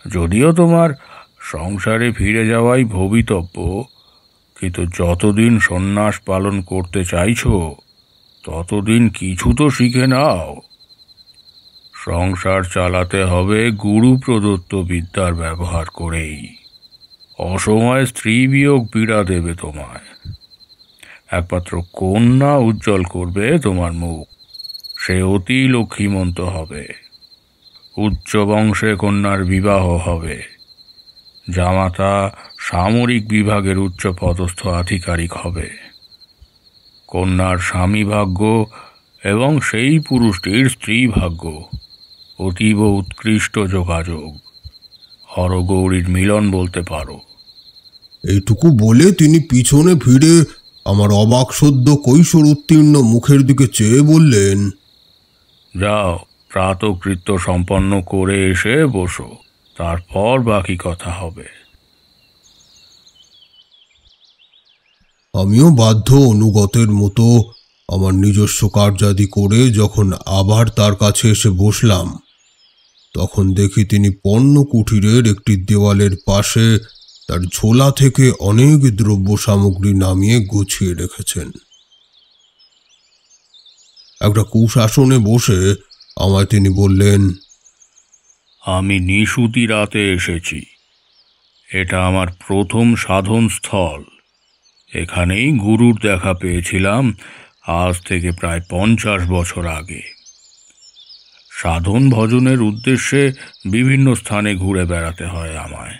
যদিও তোমার সংসারে ফিরে যাওয়াই ভবিতব্য, কিন্তু যতদিন সন্ন্যাস পালন করতে চাইছো ততদিন কিছু তো শিখে নাও। সংসার চালাতে হবে গুরু প্রদত্ত বিদ্যার ব্যবহার করেই। অসময়ে স্ত্রী বিয়োগ পীড়া দেবে তোমায়। একমাত্র কন্যা উজ্জ্বল করবে তোমার মুখ, সে অতি লক্ষ্মীমন্ত হবে। উচ্চ বংশে কন্যার বিবাহ হবে। জামাতা সামরিক বিভাগের উচ্চ পদস্থ আধিকারিক হবে। কন্যার স্বামী ভাগ্য এবং সেই পুরুষটির স্ত্রী ভাগ্য অতীব উৎকৃষ্ট যোগাযোগ, হরগৌরীর মিলন বলতে পারো। এইটুকু বলে তিনি পিছনে ফিরে আমার অবাক সদ্য কৈশোর উত্তীর্ণ মুখের দিকে চেয়ে বললেন, যাও, প্রাতকৃত্য সম্পন্ন করে এসে বসো, তারপর বাকি কথা হবে। আমিও বাধ্য অনুগতের মতো আমার নিজস্ব কার্যাদি করে যখন আবার তার কাছে এসে বসলাম, তখন দেখি তিনি পণ্য কুটিরের একটি দেওয়ালের পাশে তার ঝোলা থেকে অনেক দ্রব্য সামগ্রী নামিয়ে গুছিয়ে রেখেছেন। একটা কুশাসনে বসে আমায় তিনি বললেন, আমি নিশুতি রাতে এসেছি। এটা আমার প্রথম সাধন স্থল। এখানেই গুরুর দেখা পেয়েছিলাম আজ থেকে প্রায় 50 বছর আগে। সাধন ভজনের উদ্দেশ্যে বিভিন্ন স্থানে ঘুরে বেড়াতে হয় আমায়,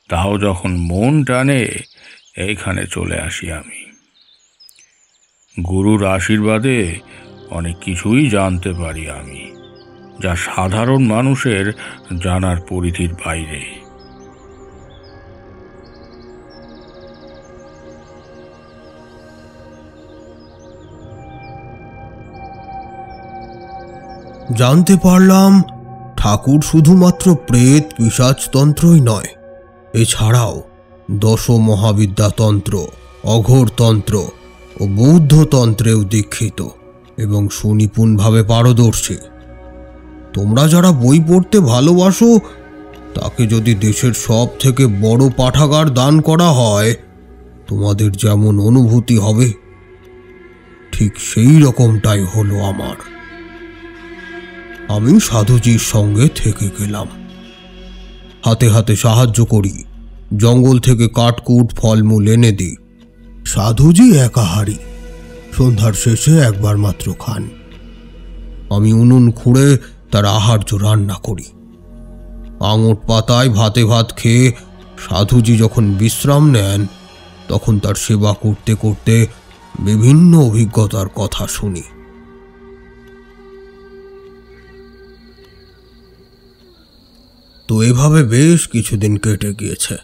তাও যখন মন টানে এইখানে চলে আসি আমি। গুরুর আশীর্বাদে অনেক কিছুই জানতে পারি আমি, যা সাধারণ মানুষের জানার পরিধির বাইরে। জানতে পারলাম ঠাকুর শুধুমাত্র প্রেত পিশাচতন্ত্রই নয়, এছাড়াও দশ মহাবিদ্যাতন্ত্র, অঘোরতন্ত্র ও বৌদ্ধতন্ত্রেও দীক্ষিত এবং সুনিপুণভাবে পারদর্শী। তোমরা যারা বই পড়তে ভালোবাসো, তাকে যদি দেশের সব থেকে বড় পাঠাগার দান করা হয়, তোমাদের যেমন অনুভূতি হবে ঠিক সেই রকমটাই হলো আমার। আমি সাধুজির সঙ্গে থেকে গেলাম, হাতে হাতে সাহায্য করি, জঙ্গল থেকে কাঠকুট ফলমূল এনে দিই। সাধুজি একাহারি, সন্ধ্যার শেষে একবার মাত্র খান। আমি উনুন খুঁড়ে তার আহার্য রান্না করি। আঙট পাতায় ভাতে ভাত খেয়ে সাধুজি যখন বিশ্রাম নেন, তখন তার সেবা করতে করতে বিভিন্ন অভিজ্ঞতার কথা শুনি। তো এভাবে বেশ কিছুদিন কেটে গিয়েছে।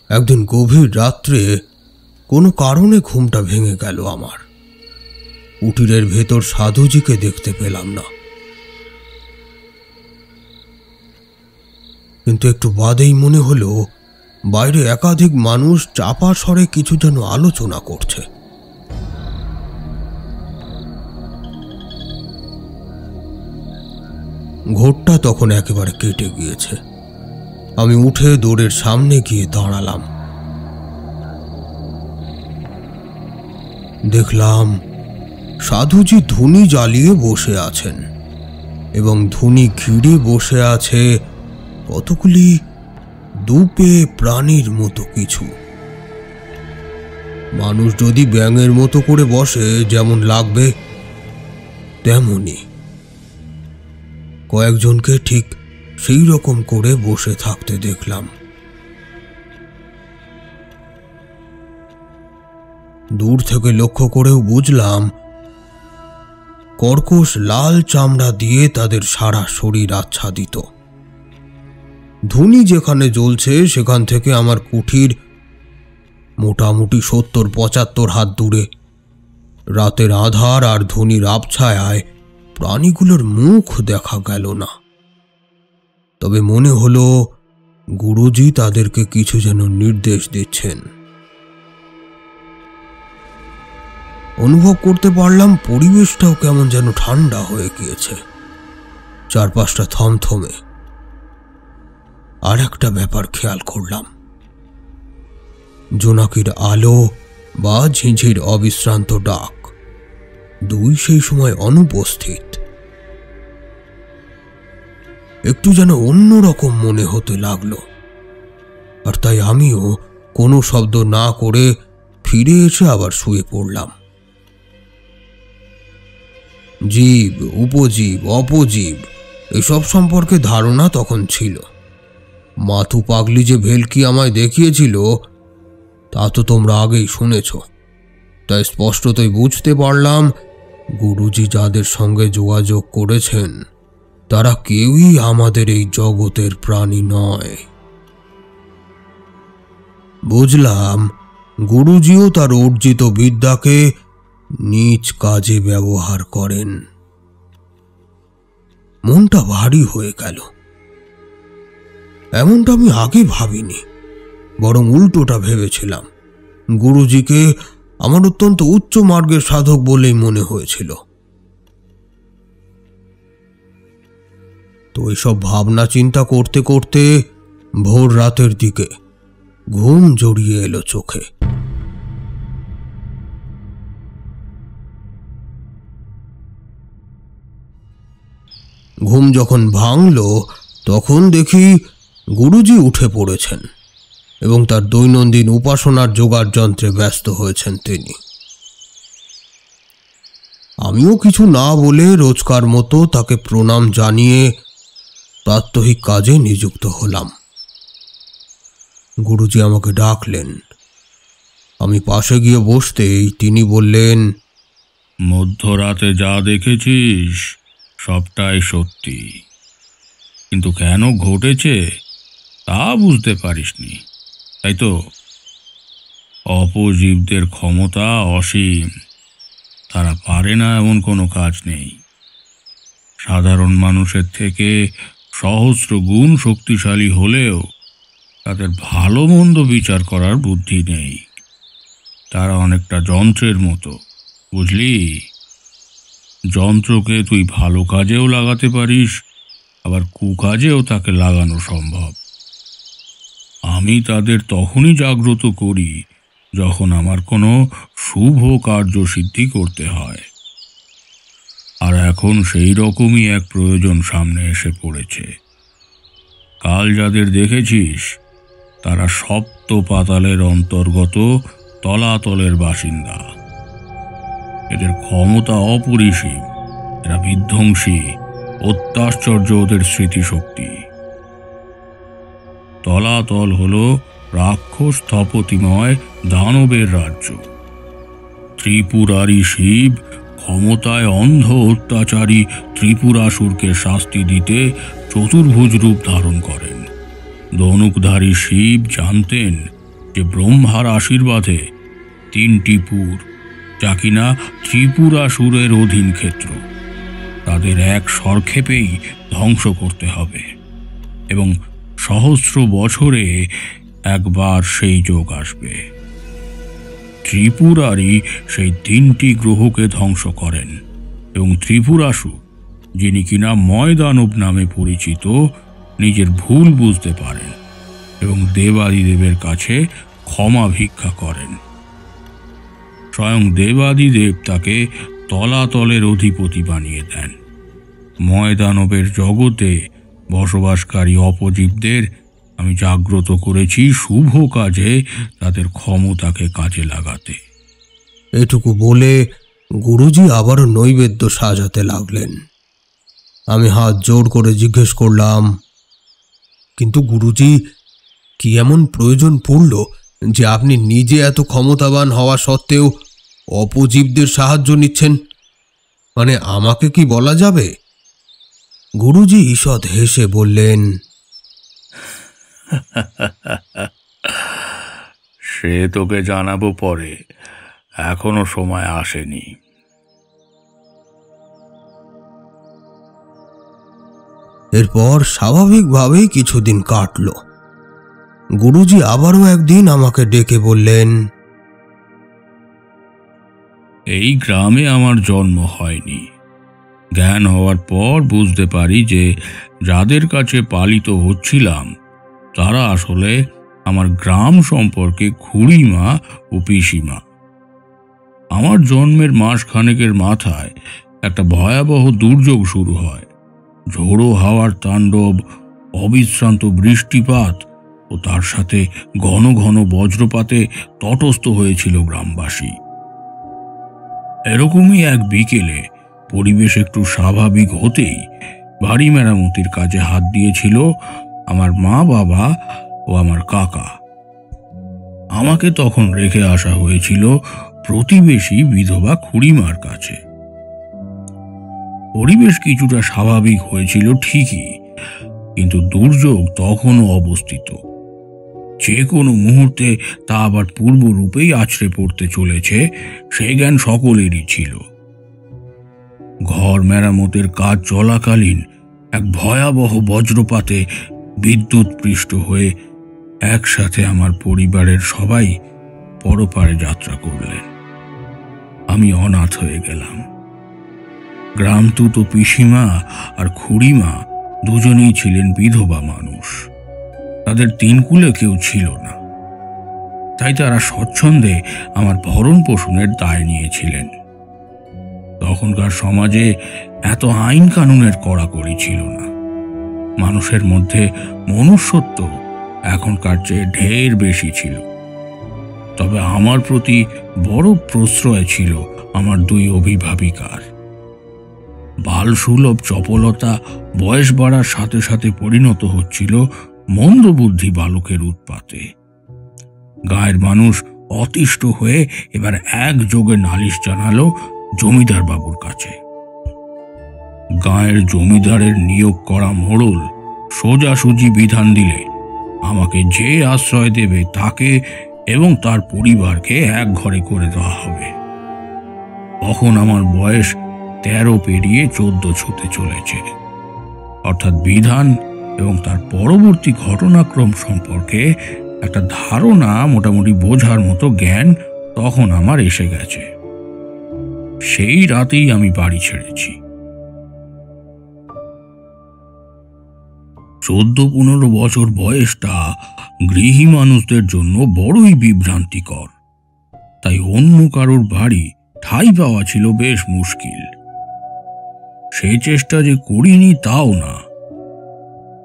একদিন গভীর রাত্রে কোনো কারণে ঘুমটা ভেঙে গেল আমার। কুটিরের ভেতর সাধুজিকে দেখতে পেলাম না, কিন্তু একটু বাদেই মনে হলো বাইরে একাধিক মানুষ চাপা স্বরে কিছু যেন আলোচনা করছে। ঘোরটা তখন একেবারে কেটে গিয়েছে। আমি উঠে দৌড়ের সামনে গিয়ে দাঁড়ালাম। দেখলাম সাধুজি ধুনি জ্বালিয়ে বসে আছেন এবং ধুনি ঘিরে বসে আছে কতগুলি দুপে প্রাণীর মতো কিছু। মানুষ যদি ব্যাঙের মতো করে বসে যেমন লাগবে, তেমনি কয়েকজনকে ঠিক সেই রকম করে বসে থাকতে দেখলাম। দূর থেকে লক্ষ্য করেও বুঝলাম কর্কশ লাল চামড়া দিয়ে তাদের সারা শরীর আচ্ছাদিত। ধুনি যেখানে জ্বলছে সেখান থেকে আমার কুঠির মোটামুটি 70-75 হাত দূরে। রাতের আধার আর ধুনির আবছায়ায় প্রাণীগুলোর মুখ দেখা গেল না, তবে মনে হলো গুরুজি তাদেরকে কিছু যেন নির্দেশ দিচ্ছেন। অনুভব করতে পারলাম পরিবেশটাও কেমন যেন ঠান্ডা হয়ে গিয়েছে, চারপাশটা থমথমে। আর একটা ব্যাপার খেয়াল করলাম, জোনাকির আলো বা ঝিঁঝির অবিশ্রান্ত ডাক দুই সেই সময় অনুপস্থিত। একটু যেন অন্যরকম মনে হতে লাগলো। আর আর তাই আমিও কোনো শব্দ না করে ফিরে এসে আবার শুয়ে পড়লাম। জীব, উপজীব, অপজীব এসব সম্পর্কে ধারণা তখন ছিল। মাথু পাগলি যে ভেলকি আমায় দেখিয়েছিল তা তো তোমরা আগেই শুনেছ, তাই স্পষ্টতই বুঝতে পারলাম গুরুজি যাদের সঙ্গে যোগাযোগ করেছেন তারা কেউই আমাদের এই জগতের প্রাণী নয়। বুঝলাম গুরুজিও তার অর্জিত বিদ্যাকে নিজ কাজে ব্যবহার করেন। মনটা ভারী হয়ে গেল। এমনটা আমি আগে ভাবিনি, বরং উল্টোটা ভেবেছিলাম। গুরুজিকে আমার অত্যন্ত উচ্চ মার্গের সাধক বলেই মনে হয়েছিল। তো এসব ভাবনা চিন্তা করতে করতে ভোর রাতের দিকে ঘুম জড়িয়ে এলো চোখে। ঘুম যখন ভাঙল তখন দেখি গুরুজি উঠে পড়েছেন এবং তার দৈনন্দিন উপাসনার যোগাড় যন্ত্রে ব্যস্ত হয়েছেন তিনি। আমিও কিছু না বলে রোজকার মতো তাকে প্রণাম জানিয়ে প্রাত্যহিক কাজে নিযুক্ত হলাম। গুরুজি আমাকে ডাকলেন। আমি পাশে গিয়ে বসতেই তিনি বললেন, মধ্যরাতে যা দেখেছিস সবটাই সত্যি, কিন্তু কেন ঘটেছে তা বুঝতে পারিসনি, তাই তো? অপজীবদের ক্ষমতা অসীম, তারা পারে না এমন কোনো কাজ নেই। সাধারণ মানুষের থেকে সহস্র গুণ শক্তিশালী হলেও তাদের ভালো মন্দ বিচার করার বুদ্ধি নেই। তারা অনেকটা যন্ত্রের মতো, বুঝলি? যন্ত্রকে তুই ভালো কাজেও লাগাতে পারিস, আবার কুকাজেও তাকে লাগানো সম্ভব। আমি তাদের তখনই জাগ্রত করি যখন আমার কোনো শুভ কার্যসিদ্ধি করতে হয়। আর এখন সেই রকমই এক প্রয়োজন সামনে এসে পড়েছে। কাল যাদের দেখেছিস তারা সপ্ত পাতালের অন্তর্গত তলাতলের বাসিন্দা। এদের ক্ষমতা অপরিসীম, এরা বিধ্বংসী, অত্যাশ্চর্য ওদের স্মৃতিশক্তি। তলাতল হল রাক্ষস স্থপতিময় দানবের রাজ্য। ত্রিপুরারি শিব ক্ষমতায় অন্ধ অত্যাচারী ত্রিপুরাসুরকে শাস্তি দিতে চতুর্ভুজ রূপ ধারণ করেন। ধনুকধারী শিব জানতেন যে ব্রহ্মার আশীর্বাদে 3টি পুর, যা কিনা ত্রিপুরাসুরের অধীন ক্ষেত্র, তাদের এক সরক্ষেপেই ধ্বংস করতে হবে এবং সহস্র বছরে একবার সেই যোগ আসবে। ত্রিপুরারি সেই 3টি গ্রহকে ধ্বংস করেন এবং ত্রিপুরাসুর, যিনি কিনা ময়দানব নামে পরিচিত, নিজের ভুল বুঝতে পারেন এবং দেবাদিদেবের কাছে ক্ষমা ভিক্ষা করেন। স্বয়ং দেবাদিদেব তাকে তলাতলের অধিপতি বানিয়ে দেন। ময়দানবের জগতে বসবাসকারী অপজীবদের আমি জাগ্রত করেছি শুভ কাজে তাদের ক্ষমতাকে কাজে লাগাতে। এটুকু বলে গুরুজি আবারও নৈবেদ্য সাজাতে লাগলেন। আমি হাত জোড় করে জিজ্ঞেস করলাম, কিন্তু গুরুজি, কি এমন প্রয়োজন পড়ল যে আপনি নিজে এত ক্ষমতাবান হওয়া সত্ত্বেও অপজীবদের সাহায্য নিচ্ছেন? মানে আমাকে কি বলা যাবে? গুরুজি ঈষৎ হেসে বললেন, সে তোকে জানাবো পরে, এখনো সময় আসেনি। এরপর স্বাভাবিকভাবেই কিছুদিন কাটল। গুরুজি আবারও একদিন আমাকে ডেকে বললেন, এই গ্রামে আমার জন্ম হয়নি। জ্ঞান হওয়ার পর বুঝতে পারি যে যাদের কাছে পালিত হচ্ছিলাম তারা আসলে আমার গ্রাম সম্পর্কে খুড়িমা ও পিসিমা। আমার জন্মের মাসখানেকের মাথায় একটা ভয়াবহ দুর্যোগ শুরু হয়। ঝোড়ো হাওয়ার তাণ্ডব, অবিশ্রান্ত বৃষ্টিপাত ও তার সাথে ঘন ঘন বজ্রপাতে তটস্থ হয়েছিল গ্রামবাসী। এরকমই এক বিকেলে পরিবেশ একটু স্বাভাবিক হতেই বাড়ি মেরামতির কাজে হাত দিয়েছিল আমার মা, বাবা ও আমার কাকা। আমাকে তখন রেখে আসা হয়েছিল প্রতিবেশী বিধবা খুড়িমার কাছে। পরিবেশ কিছুটা স্বাভাবিক হয়েছিল ঠিকই, কিন্তু দুর্যোগ তখনও অবস্থিত। যে কোনো মুহূর্তে তা আবার পূর্বরূপেই আছড়ে পড়তে চলেছে সে জ্ঞান সকলেরই ছিল। ঘর মেরামতের কাজ চলাকালীন এক ভয়াবহ বজ্রপাতে বিদ্যুৎ পৃষ্ঠ হয়ে একসাথে আমার পরিবারের সবাই পরপারে যাত্রা করলেন। আমি অনাথ হয়ে গেলাম। গ্রামতুত পিসিমা আর খুড়িমা দুজনেই ছিলেন বিধবা মানুষ। তাদের তিন কুলে কেউ ছিল না, তাই তারা স্বচ্ছন্দে আমার ভরণ পোষণের দায় নিয়েছিলেন। তখনকার সমাজে এত আইন কানুনের কড়াকড়ি ছিল না। মানুষের মধ্যে মনুষ্যত্ব এখনকার চেয়ে ঢের বেশি ছিল। তবে আমার প্রতি বড় প্রশ্রয় ছিল আমার দুই অভিভাবিকার। বালসুলভ চপলতা বয়স বাড়ার সাথে সাথে পরিণত হচ্ছিল মন্দবুদ্ধি বালকের উৎপাতে। গায়ের মানুষ অতিষ্ঠ হয়ে এবার একযোগে নালিশ জানালো জমিদার বাবুর কাছে। গায়ের জমিদারের নিয়োগ করা মোড়ল সোজাসুজি বিধান দিলে আমাকে যে আশ্রয় দেবে তাকে এবং তার পরিবারকে এক ঘরে করে দেওয়া হবে। তখন আমার বয়স 13 পেরিয়ে 14 ছুঁতে চলেছে। অর্থাৎ বিধান এবং তার পরবর্তী ঘটনাক্রম সম্পর্কে একটা ধারণা, মোটামুটি বোঝার মতো জ্ঞান তখন আমার এসে গেছে। সেই রাতেই আমি বাড়ি ছেড়েছি। 14-15 বছর বয়সটা গৃহী মানুষদের জন্য বড়ই বিভ্রান্তিকর, তাই অন্য কারোর বাড়ি ঠাঁই পাওয়া ছিল বেশ মুশকিল। সেই চেষ্টা যে করিনি তাও না।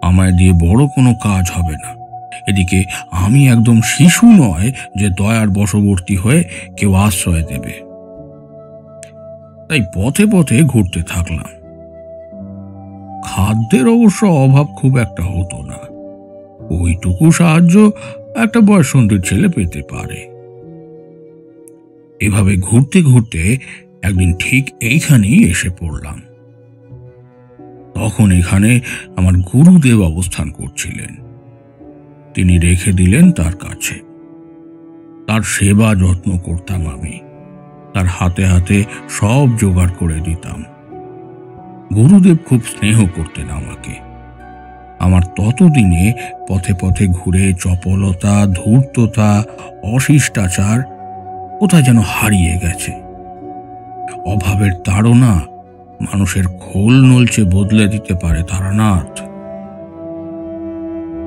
আমায় দিয়ে বড় কোনো কাজ হবে না। এদিকে আমি একদম শিশু নয় যে দয়ার বশবর্তী হয়ে কেউ আশ্রয় দেবে। তাই পথে পথে ঘুরতে থাকলাম। খাদ্যের অবশ্য অভাব খুব একটা হতো না। ওইটুকু সাহায্য একটা বয়সন্ধির ছেলে পেতে পারে। এভাবে ঘুরতে ঘুরতে একদিন ঠিক এইখানেই এসে পড়লাম। তখন এখানে আমার গুরুদেব অবস্থান করছিলেন। তিনি রেখে দিলেন তার কাছে। তার সেবা যত্ন করতাম আমি। তার হাতে হাতে সব জোগাড় করে দিতাম। গুরুদেব খুব স্নেহ করতেন আমাকে। আমার ততদিনে পথে পথে ঘুরে চপলতা, ধূর্ততা, অশিষ্টাচার কোথায় যেন হারিয়ে গেছে। অভাবের তাড়না মানুষের খোল নলচে বদলে দিতে পারে তারানাথ।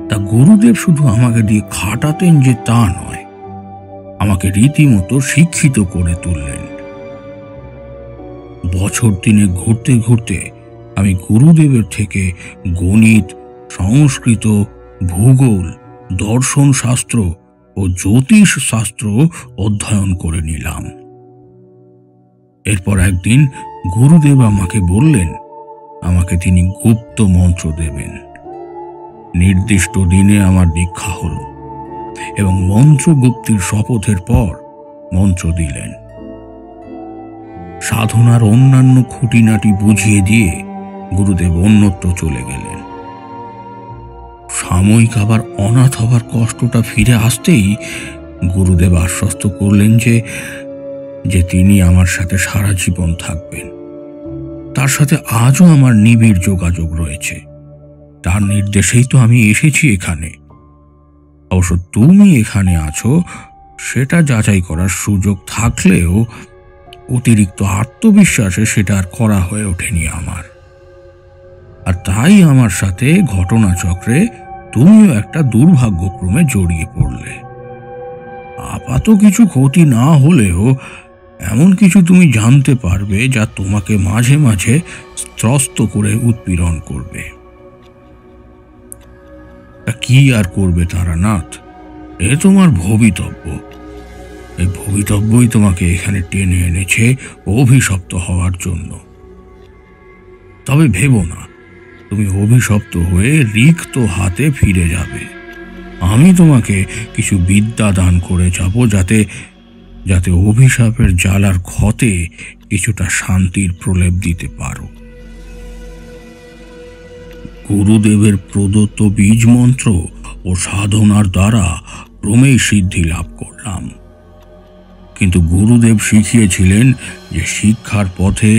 তা গুরুদেব শুধু আমাকে দিয়ে খাটাতেন যে তা নয়, আমাকে রীতিমতো শিক্ষিত করে তুললেন। বছর দিনে ঘুরতে ঘুরতে আমি গুরুদেবের থেকে গণিত, সংস্কৃত, ভূগোল, দর্শন শাস্ত্র ও জ্যোতিষ শাস্ত্র অধ্যয়ন করে নিলাম। এরপর একদিন গুরুদেব আমাকে বললেন আমাকে তিনি গুপ্ত মন্ত্র দেবেন। নির্দিষ্ট দিনে আমার দীক্ষা হল এবং মন্ত্রগুপ্তির শপথের পর মন্ত্র দিলেন। সাধনার অন্যান্য খুঁটিনাটি বুঝিয়ে দিয়ে গুরুদেব অন্যত্র চলে গেলেন। সাময়িক আবার অনাথ হবার কষ্টটা ফিরে আসতেই গুরুদেব আশ্বস্ত করলেন যে তিনি আমার সাথে সারা জীবন থাকবেন। তার সাথে আজও আমার নিবিড় যোগাযোগ রয়েছে। তার নির্দেশেই তো আমি এসেছি এখানে। অবশ্য তুমি এখানে আছো সেটা যাচাই করার সুযোগ থাকলেও অতিরিক্ত আত্মবিশ্বাসে সেটা আর করা হয়ে ওঠেনি আমার। আর তাই আমার সাথে ঘটনাচক্রে তুমিও একটা দুর্ভাগ্যক্রমে জড়িয়ে পড়লে। আপাত কিছু ক্ষতি না হলেও এমন কিছু তুমি জানতে পারবে যা তোমাকে মাঝে মাঝে ত্রস্ত করে উৎপীড়ন করবে। তা কি আর করবে তারানাথ, এ তোমার ভবিতব্য। এই ভবিতব্যই তোমাকে এখানে টেনে এনেছে অভিশপ্ত হওয়ার জন্য। তবে ভেবো না তুমি অভিশপ্ত হয়ে রিক্ত হাতে ফিরে যাবে। আমি তোমাকে কিছু বিদ্যা দান করে যাব, যাতে যাতে অভিশাপের জ্বালার ক্ষতে কিছুটা শান্তির প্রলেপ দিতে পারো। গুরুদেবের প্রদত্ত বীজ মন্ত্র ও সাধনার দ্বারা ক্রমেই সিদ্ধি লাভ করলাম। কিন্তু গুরুদেব শিখিয়েছিলেন যে শিক্ষার পথে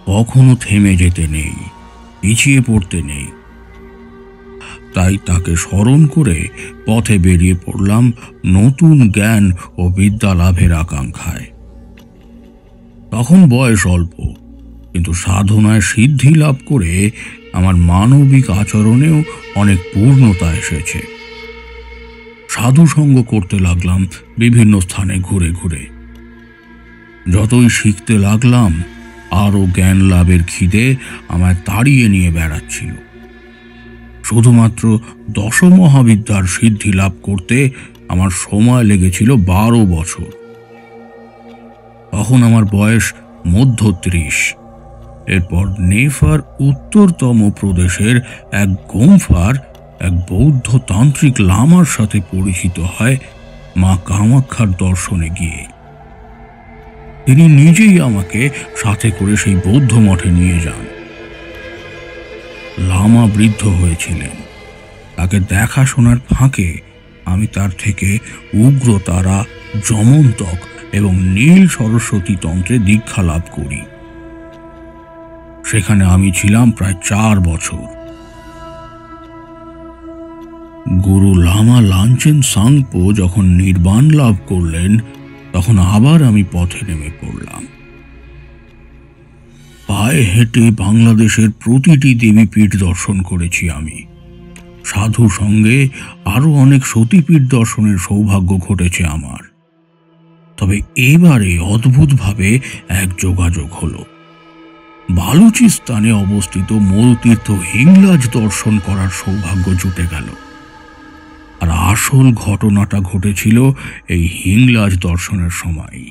কখনো থেমে যেতে নেই, পিছিয়ে পড়তে নেই। তাই তাকে স্মরণ করে পথে বেরিয়ে পড়লাম নতুন জ্ঞান ও বিদ্যা লাভের আকাঙ্ক্ষায়। তখন বয়স অল্প, কিন্তু সাধনায় সিদ্ধি লাভ করে আমার মানবিক আচরণেও অনেক পূর্ণতা এসেছে। সাধু সঙ্গ করতে লাগলাম বিভিন্ন স্থানে ঘুরে ঘুরে। যতই শিখতে লাগলাম, আরও জ্ঞান লাভের খিদে আমায় তাড়িয়ে নিয়ে বেড়াচ্ছিল। শুধুমাত্র দশমহাবিদ্যার সিদ্ধি লাভ করতে আমার সময় লেগেছিল 12 বছর। তখন আমার বয়স মধ্য 30। এরপর নেফার উত্তরতম প্রদেশের এক গোমফার এক বৌদ্ধ তান্ত্রিক লামার সাথে পরিচিত হয় মা কামাখ্যার দর্শনে গিয়ে। তিনি নিজেই আমাকে সাথে করে সেই বৌদ্ধ মঠে নিয়ে যান। লামা বৃদ্ধ হয়েছিলেন। তাকে দেখাশোনার ফাঁকে আমি তার থেকে উগ্রতারা, যমন্তক এবং নীল সরস্বতী তন্ত্রে দীক্ষা লাভ করি। সেখানে আমি ছিলাম প্রায় 4 বছর। গুরু লামা লাঞ্চেন সাংপো যখন নির্বাণ লাভ করলেন, তখন আবার আমি পথে নেমে পড়লাম। পায়ে হেঁটে বাংলাদেশের প্রতিটি দেবীপীঠ দর্শন করেছি আমি। সাধু সঙ্গে আরো অনেক সতীপীঠ দর্শনের সৌভাগ্য ঘটেছে আমার। তবে এবারে অদ্ভুতভাবে এক যোগাযোগ হলো। বালুচিস্তানে অবস্থিত মূলতীর্থ হিংলাজ দর্শন করার সৌভাগ্য জুটে গেল। আর আসল ঘটনাটা ঘটেছিল এই হিংলাজ দর্শনের সময়।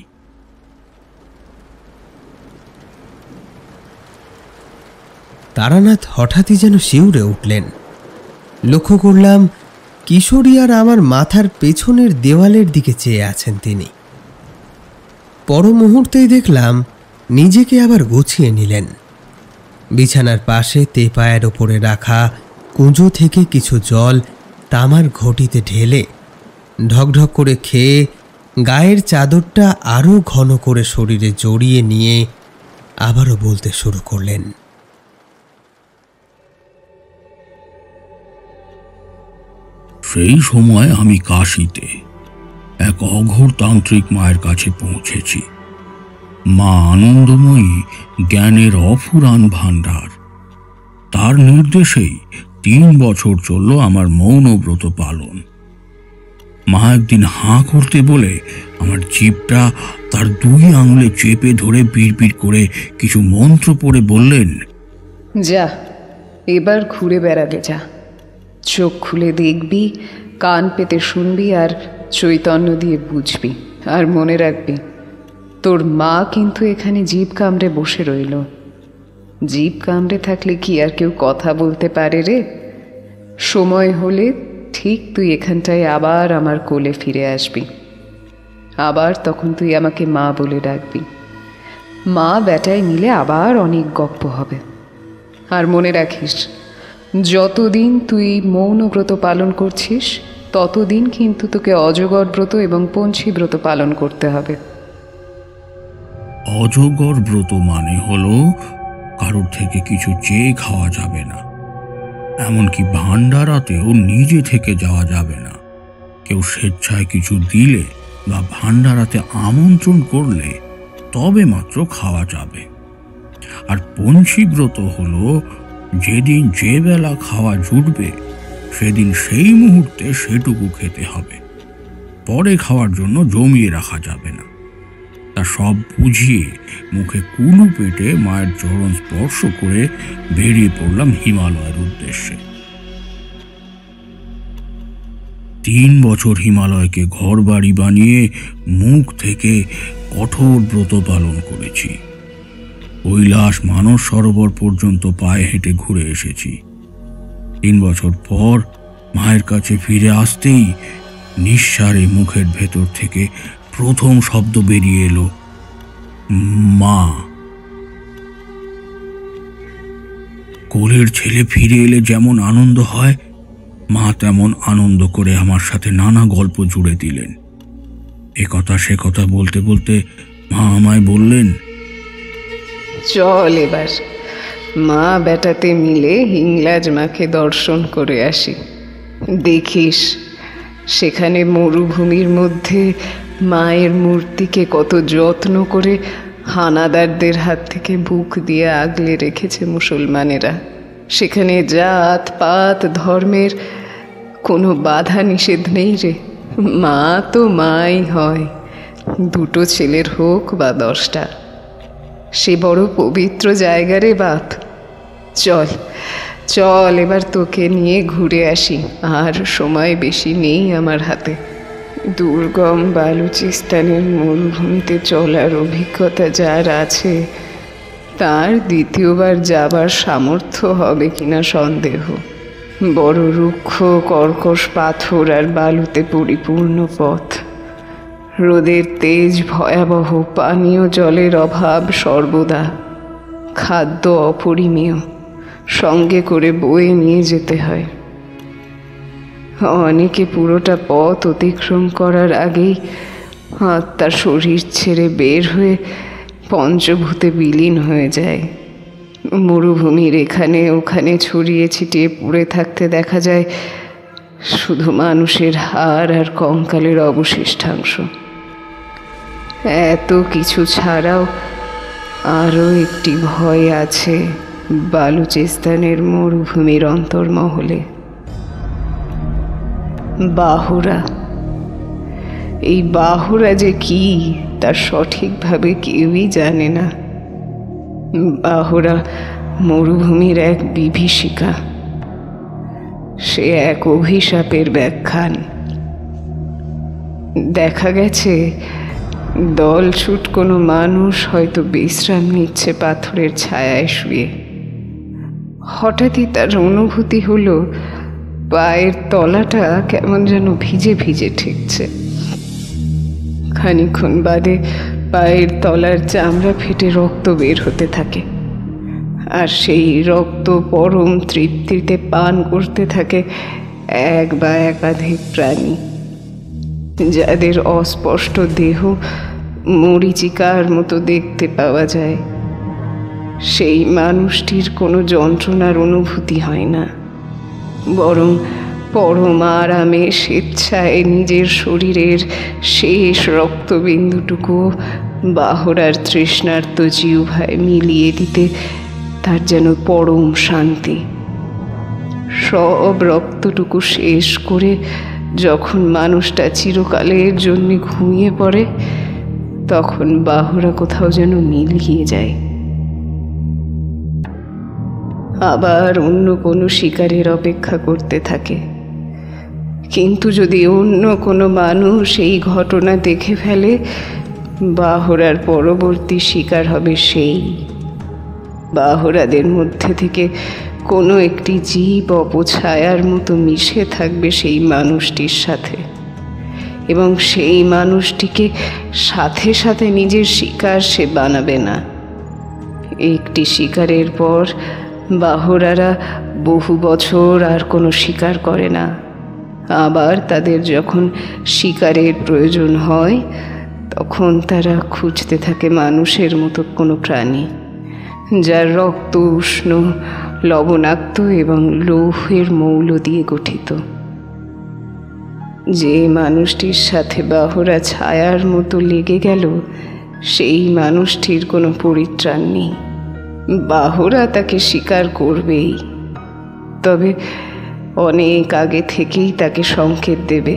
তারানাথ হঠাৎই যেন শিউরে উঠলেন। লক্ষ্য করলাম কিশোরী আর আমার মাথার পেছনের দেওয়ালের দিকে চেয়ে আছেন তিনি। পর মুহূর্তেই দেখলাম নিজেকে আবার গুছিয়ে নিলেন। বিছানার পাশে তেপায়ের ওপরে রাখা কুঁজো থেকে কিছু জল তামার ঘটিতে ঢেলে ঢকঢক করে খেয়ে গায়ের চাদরটা আরও ঘন করে শরীরে জড়িয়ে নিয়ে আবারও বলতে শুরু করলেন। সেই সময় আমি কাশীতে এক অঘোর তান্ত্রিক মায়ের কাছে পৌঁছেছি। মা আনন্দময়ী জ্ঞানের অফুরান ভাণ্ডার। তার নির্দেশেই 3 বছর চলল আমার মৌনব্রত পালন। মা একদিন হাঁ করতে বলে আমার জিভটা তার 2 আঙুলে চেপে ধরে বিড়বিড় করে কিছু মন্ত্র পড়ে বললেন, যা এবার ঘুরে বেড়াবে, যা চোখ খুলে দেখবি, কান পেতে শুনবি, আর চৈতন্য দিয়ে বুঝবি। আর মনে রাখবি, তোর মা কিন্তু এখানে জিভ কামড়ে বসে রইল। জিভ কামড়ে থাকলে কি আর কেউ কথা বলতে পারে রে? সময় হলে ঠিক তুই এখানটায় আবার আমার কোলে ফিরে আসবি। আবার তখন তুই আমাকে মা বলে ডাকবি। মা বেটায় মিলে আবার অনেক গপ্প হবে। আর মনে রাখিস, যতদিন তুই মৌন ব্রত পালন করছিস ততদিন কিন্তু তোকে অজগর ব্রত এবং পঞ্চী ব্রত পালন করতে হবে। অজগর ব্রত মানে হলো কারোর থেকে কিছু চেয়ে খাওয়া যাবে না, এমনকি ভান্ডারাতেও নিজে থেকে যাওয়া যাবে না। কেউ স্বেচ্ছায় কিছু দিলে বা ভান্ডারাতে আমন্ত্রণ করলে তবে মাত্র খাওয়া যাবে। আর পঞ্চী ব্রত হলো যেদিন যে বেলা খাওয়া জুটবে সেদিন সেই মুহূর্তে সেটুকু খেতে হবে, পরে খাওয়ার জন্য জমিয়ে রাখা যাবে না। তা সব বুঝিয়ে মুখে কুলু পেটে মায়ের চরণ স্পর্শ করে বেরিয়ে পড়লাম হিমালয়ের উদ্দেশ্যে। 3 বছর হিমালয়কে ঘর বাড়ি বানিয়ে মুখ থেকে কঠোর ব্রত পালন করেছি। কৈলাস মানস সরোবর পর্যন্ত পায়ে হেঁটে ঘুরে এসেছি। 3 বছর পর মায়ের কাছে ফিরে আসতেই নিঃসারে মুখের ভেতর থেকে প্রথম শব্দ বেরিয়ে এলো, মা। কোলের ছেলে ফিরে এলে যেমন আনন্দ হয়, মা তেমন আনন্দ করে আমার সাথে নানা গল্প জুড়ে দিলেন। এ কথা সে কথা বলতে বলতে মা আমায় বললেন, চল এবার মা বেটাতে মিলে হিংলাজ মাকে দর্শন করে আসি। দেখিস সেখানে মরুভূমির মধ্যে মায়ের মূর্তিকে কত যত্ন করে হানাদারদের হাত থেকে বুক দিয়ে আগলে রেখেছে মুসলমানেরা। সেখানে জাত পাত ধর্মের কোনো বাধা নিষেধ নেই রে। মা তো মাই হয়, 2 ছেলের হোক বা 10টা। সে বড় পবিত্র জায়গা রে বাপ। চল চল এবার তোকে নিয়ে ঘুরে আসি, আর সময় বেশি নেই আমার হাতে। দুর্গম বালুচিস্তানের মরুভূমিতে চলার অভিজ্ঞতা যার আছে, তার দ্বিতীয়বার যাবার সামর্থ্য হবে কিনা সন্দেহ। বড় রুক্ষ কর্কশ পাথর আর বালুতে পরিপূর্ণ পথ, রোদের তেজ ভয়াবহ, পানীয় জলের অভাব সর্বদা, খাদ্য অপরিমেয়, সঙ্গে করে বয়ে নিয়ে যেতে হয়। অনেকে পুরোটা পথ অতিক্রম করার আগেই আত্মার শরীর ছেড়ে বের হয়ে পঞ্চভূতে বিলীন হয়ে যায়। মরুভূমির এখানে ওখানে ছড়িয়ে ছিটিয়ে পড়ে থাকতে দেখা যায় শুধু মানুষের হাড় আর কঙ্কালের অবশিষ্টাংশ। এত কিছু ছাড়াও আরও একটি ভয় আছে বালুচিস্তানের মরুভূমির অন্তর্মহলে, বাহুরা। এই বাহুরা যে কি তার সঠিকভাবে কেউই জানে না। বাহুরা মরুভূমির এক বিভীষিকা, সে এক অভিশাপের ব্যাখ্যান। দেখা গেছে দলছুট কোনো মানুষ হয়তো বিশ্রাম নিচ্ছে পাথরের ছায়ায় শুয়ে। হঠাৎই তার অনুভূতি হলো পায়ের তলাটা কেমন যেন ভিজে ভিজে ঠেকছে। খানিকক্ষণ বাদে পায়ের তলার চামড়া ফেটে রক্ত বের হতে থাকে, আর সেই রক্ত পরম তৃপ্তিতে পান করতে থাকে এক বা একাধিক প্রাণী, যাদের অস্পষ্ট দেহ মরীচিকার মতো দেখতে পাওয়া যায়। সেই মানুষটির কোনো যন্ত্রণার অনুভূতি হয় না, বরং পরম আরামে স্বেচ্ছায় নিজের শরীরের শেষ রক্তবিন্দুটুকু বাহুরার তৃষ্ণার্ত জিহ্বায় মিলিয়ে দিতে তার যেন পরম শান্তি। সব রক্তটুকু শেষ করে যখন মানুষটা চিরকালের জন্য ঘুমিয়ে পড়ে, তখন বাহুরা কোথাও যেন মিলিয়ে যায়। আবার অন্য কোনো শিকারের অপেক্ষা করতে থাকে। কিন্তু যদি অন্য কোনো মানুষ এই ঘটনা দেখে ফেলে, বাহুরার পরবর্তী শিকার হবে সেই। বাহুরাদের মধ্যে থেকে কোনো একটি জীব অপছায়ার মতো মিশে থাকবে সেই মানুষটির সাথে, এবং সেই মানুষটিকে সাথে সাথে নিজের শিকার সে বানাবে না। একটি শিকারের পর বাহুরারা বহু বছর আর কোনো শিকার করে না। আবার তাদের যখন শিকারের প্রয়োজন হয়, তখন তারা খুঁজতে থাকে মানুষের মতো কোনো প্রাণী, যার রক্ত উষ্ণ, লবণাক্ত এবং লৌহের মৌল দিয়ে গঠিত। যে মানুষটির সাথে বাহুরা ছায়ার মতো লেগে গেল, সেই মানুষটির কোনো পরিত্রাণ নেই। বাহুরা তাকে শিকার করবেই, তবে অনেক আগে থেকেই তাকে সংকেত দেবে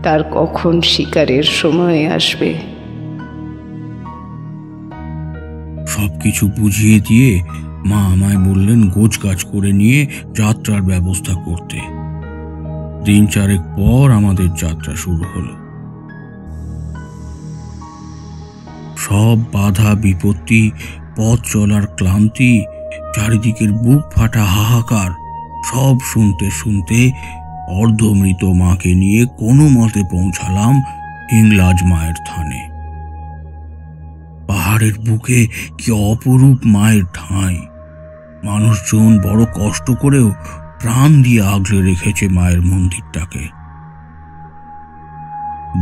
তার কখন শিকারের সময় আসবে। সবকিছু বুঝিয়ে দিয়ে মা আমায় বললেন গোছগাছ করে নিয়ে যাত্রার ব্যবস্থা করতে। দিন 4 পর আমাদের যাত্রা শুরু হলো। সব বাধা বিপত্তি, পথ চলার ক্লান্তি, চারিদিকের বুক ফাটা হাহাকার সব শুনতে শুনতে অর্ধমৃত মাকে নিয়ে কোনো মতে পৌঁছালাম হিংলাজ মায়ের থানে। পাহাড়ের বুকে কি অপরূপ মায়ের ঠাঁই! মানুষজন বড় কষ্ট করেও প্রাণ দিয়ে আগলে রেখেছে মায়ের মন্দিরটাকে।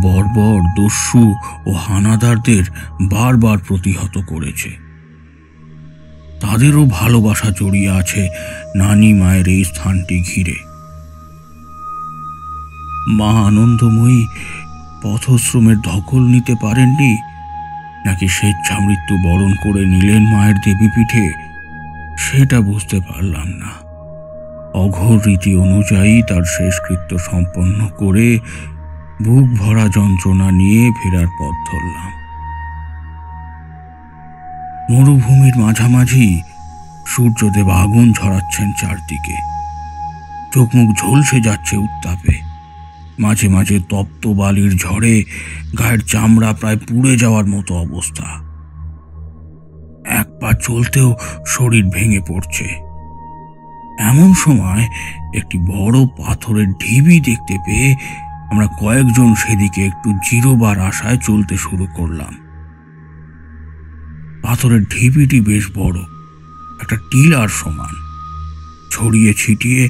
বর্বর দস্যু ও হানাদারদের বারবার প্রতিহত করেছে। তাদেরও ভালোবাসা জড়িয়ে আছে নানি মায়ের এই স্থানটি ঘিরে। মা আনন্দময়ী পথশ্রমের ধকল নিতে পারেননি, নাকি স্বেচ্ছা মৃত্যু বরণ করে নিলেন মায়ের দেবীপীঠে, সেটা বুঝতে পারলাম না। অঘোর রীতি অনুযায়ী তার শেষকৃত্য সম্পন্ন করে বুক ভরা যন্ত্রণা নিয়ে ফেরার পথ ধরলাম। মরুভূমির মাঝামাঝি সূর্যদেব আগুন ঝরাচ্ছেন চারদিকে, চোখ মুখ ঝলসে যাচ্ছে উত্তাপে। মাঝে মাঝে তপ্ত বালির ঝড়ে গায়ের চামড়া প্রায় পুড়ে যাওয়ার মতো অবস্থা। এক পা চলতেও শরীর ভেঙে পড়ছে। এমন সময় একটি বড় পাথরের ঢিবি দেখতে পেয়ে আমরা কয়েকজন সেদিকে একটু জিরোবার আশায় চলতে শুরু করলাম। পাথরের ঢিবিটি বেশ বড়, একটা টিলার সমান। ছড়িয়ে ছিটিয়ে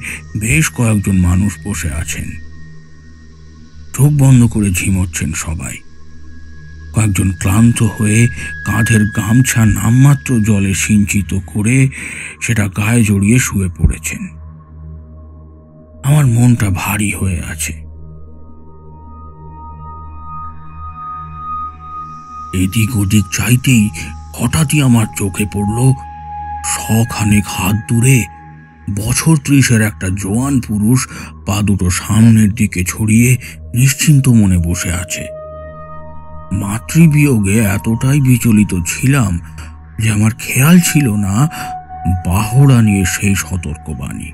বেশ কয়েকজন মানুষ বসে আছেন। চোখ বন্ধ করে ঝিমোচ্ছেন সবাই। কয়েকজন ক্লান্ত হয়ে কাঁধের গামছা নামমাত্র জলে সিঞ্চিত করে সেটা গায়ে জড়িয়ে শুয়ে পড়েছেন। আমার মনটা ভারী হয়ে আছে। এদিক ওদিক চাইতেই হঠাৎই আমার চোখে পড়ল শখানেক হাত দূরে বছর 30-এর একটা জোয়ান পুরুষ পা দুটো সামনের দিকে ছড়িয়ে নিশ্চিন্ত মনে বসে আছে। মাতৃবিয়োগে এতটাই বিচলিত ছিলাম যে আমার খেয়াল ছিল না বাহড়া নিয়ে সেই সতর্কবাণী।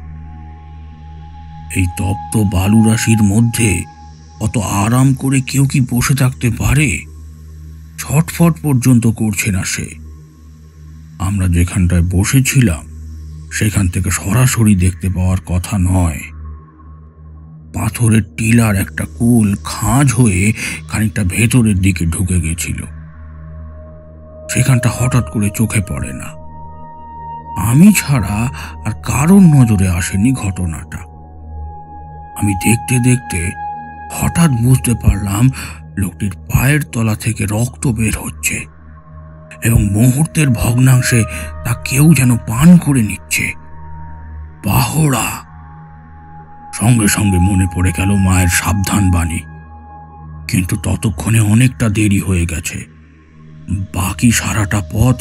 এই তপ্ত বালুরাশির মধ্যে অত আরাম করে কেউ কি বসে থাকতে পারে? ছটফট পর্যন্ত করছে না সে। আমরা যেখানটায় বসেছিলাম সেখান থেকে সরাসরি দেখতে পাওয়ার কথা নয়। পাথরের টিলার একটা কুল খাঁজ হয়ে খানিকটা ভেতরের দিকে ঢুকে গেছিল। সেখানটা হঠাৎ করে চোখে পড়ে না। আমি ছাড়া আর কারোর নজরে আসেনি ঘটনাটা। আমি দেখতে দেখতে হঠাৎ বুঝতে পারলাম লোকটির পায়ের তলা থেকে রক্ত বের হচ্ছে এবং মুহূর্তের ভগ্নাংশে তা কেউ যেন পান করে নিচ্ছে। বাহড়া! সঙ্গে সঙ্গে মনে পড়ে গেল মায়ের সাবধান বাণী, কিন্তু ততক্ষণে অনেকটা দেরি হয়ে গেছে। বাকি সারাটা পথ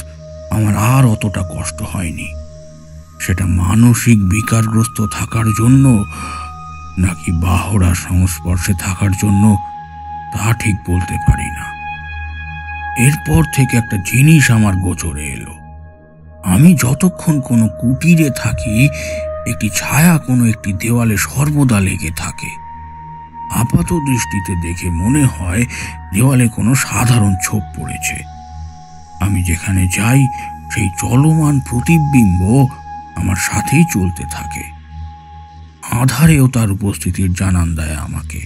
আমার আর অতটা কষ্ট হয়নি। সেটা মানসিক বিকারগ্রস্ত থাকার জন্য নাকি বাহড়ার সংস্পর্শে থাকার জন্য তা ঠিক বলতে পারি না। এরপর থেকে একটা জিনিস আমার গোচরে এলো। আমি যতক্ষণ কোনো কুটিরে থাকি একটি ছায়া কোনো একটি দেওয়ালে সর্বদা লেগে থাকে। আপাত দৃষ্টিতে দেখে মনে হয় দেওয়ালে কোনো সাধারণ ছোপ পড়েছে। আমি যেখানে যাই সেই চলমান প্রতিবিম্ব আমার সাথেই চলতে থাকে। আধারেও তার উপস্থিতির জানান দেয় আমাকে।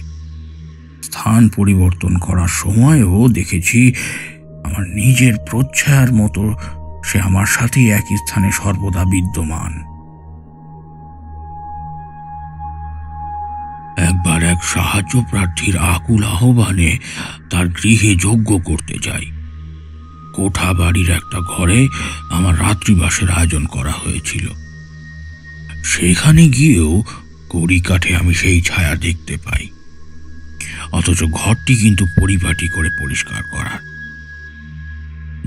স্থান পরিবর্তন করার সময়ও দেখেছি আমার নিজের প্রচ্ছায়ার মতো সে আমার সাথেই একই স্থানে সর্বদা বিদ্যমান। একবার এক সাহায্য প্রার্থীর আকুল আহ্বানে তার গৃহে যজ্ঞ করতে যাই। কোঠা বাড়ির একটা ঘরে আমার রাত্রিবাসের আয়োজন করা হয়েছিল। সেখানে গিয়েও কড়ি কাঠে আমি সেই ছায়া দেখতে পাই, অথচ ঘরটি কিন্তু পরিপাটি করে পরিষ্কার করা।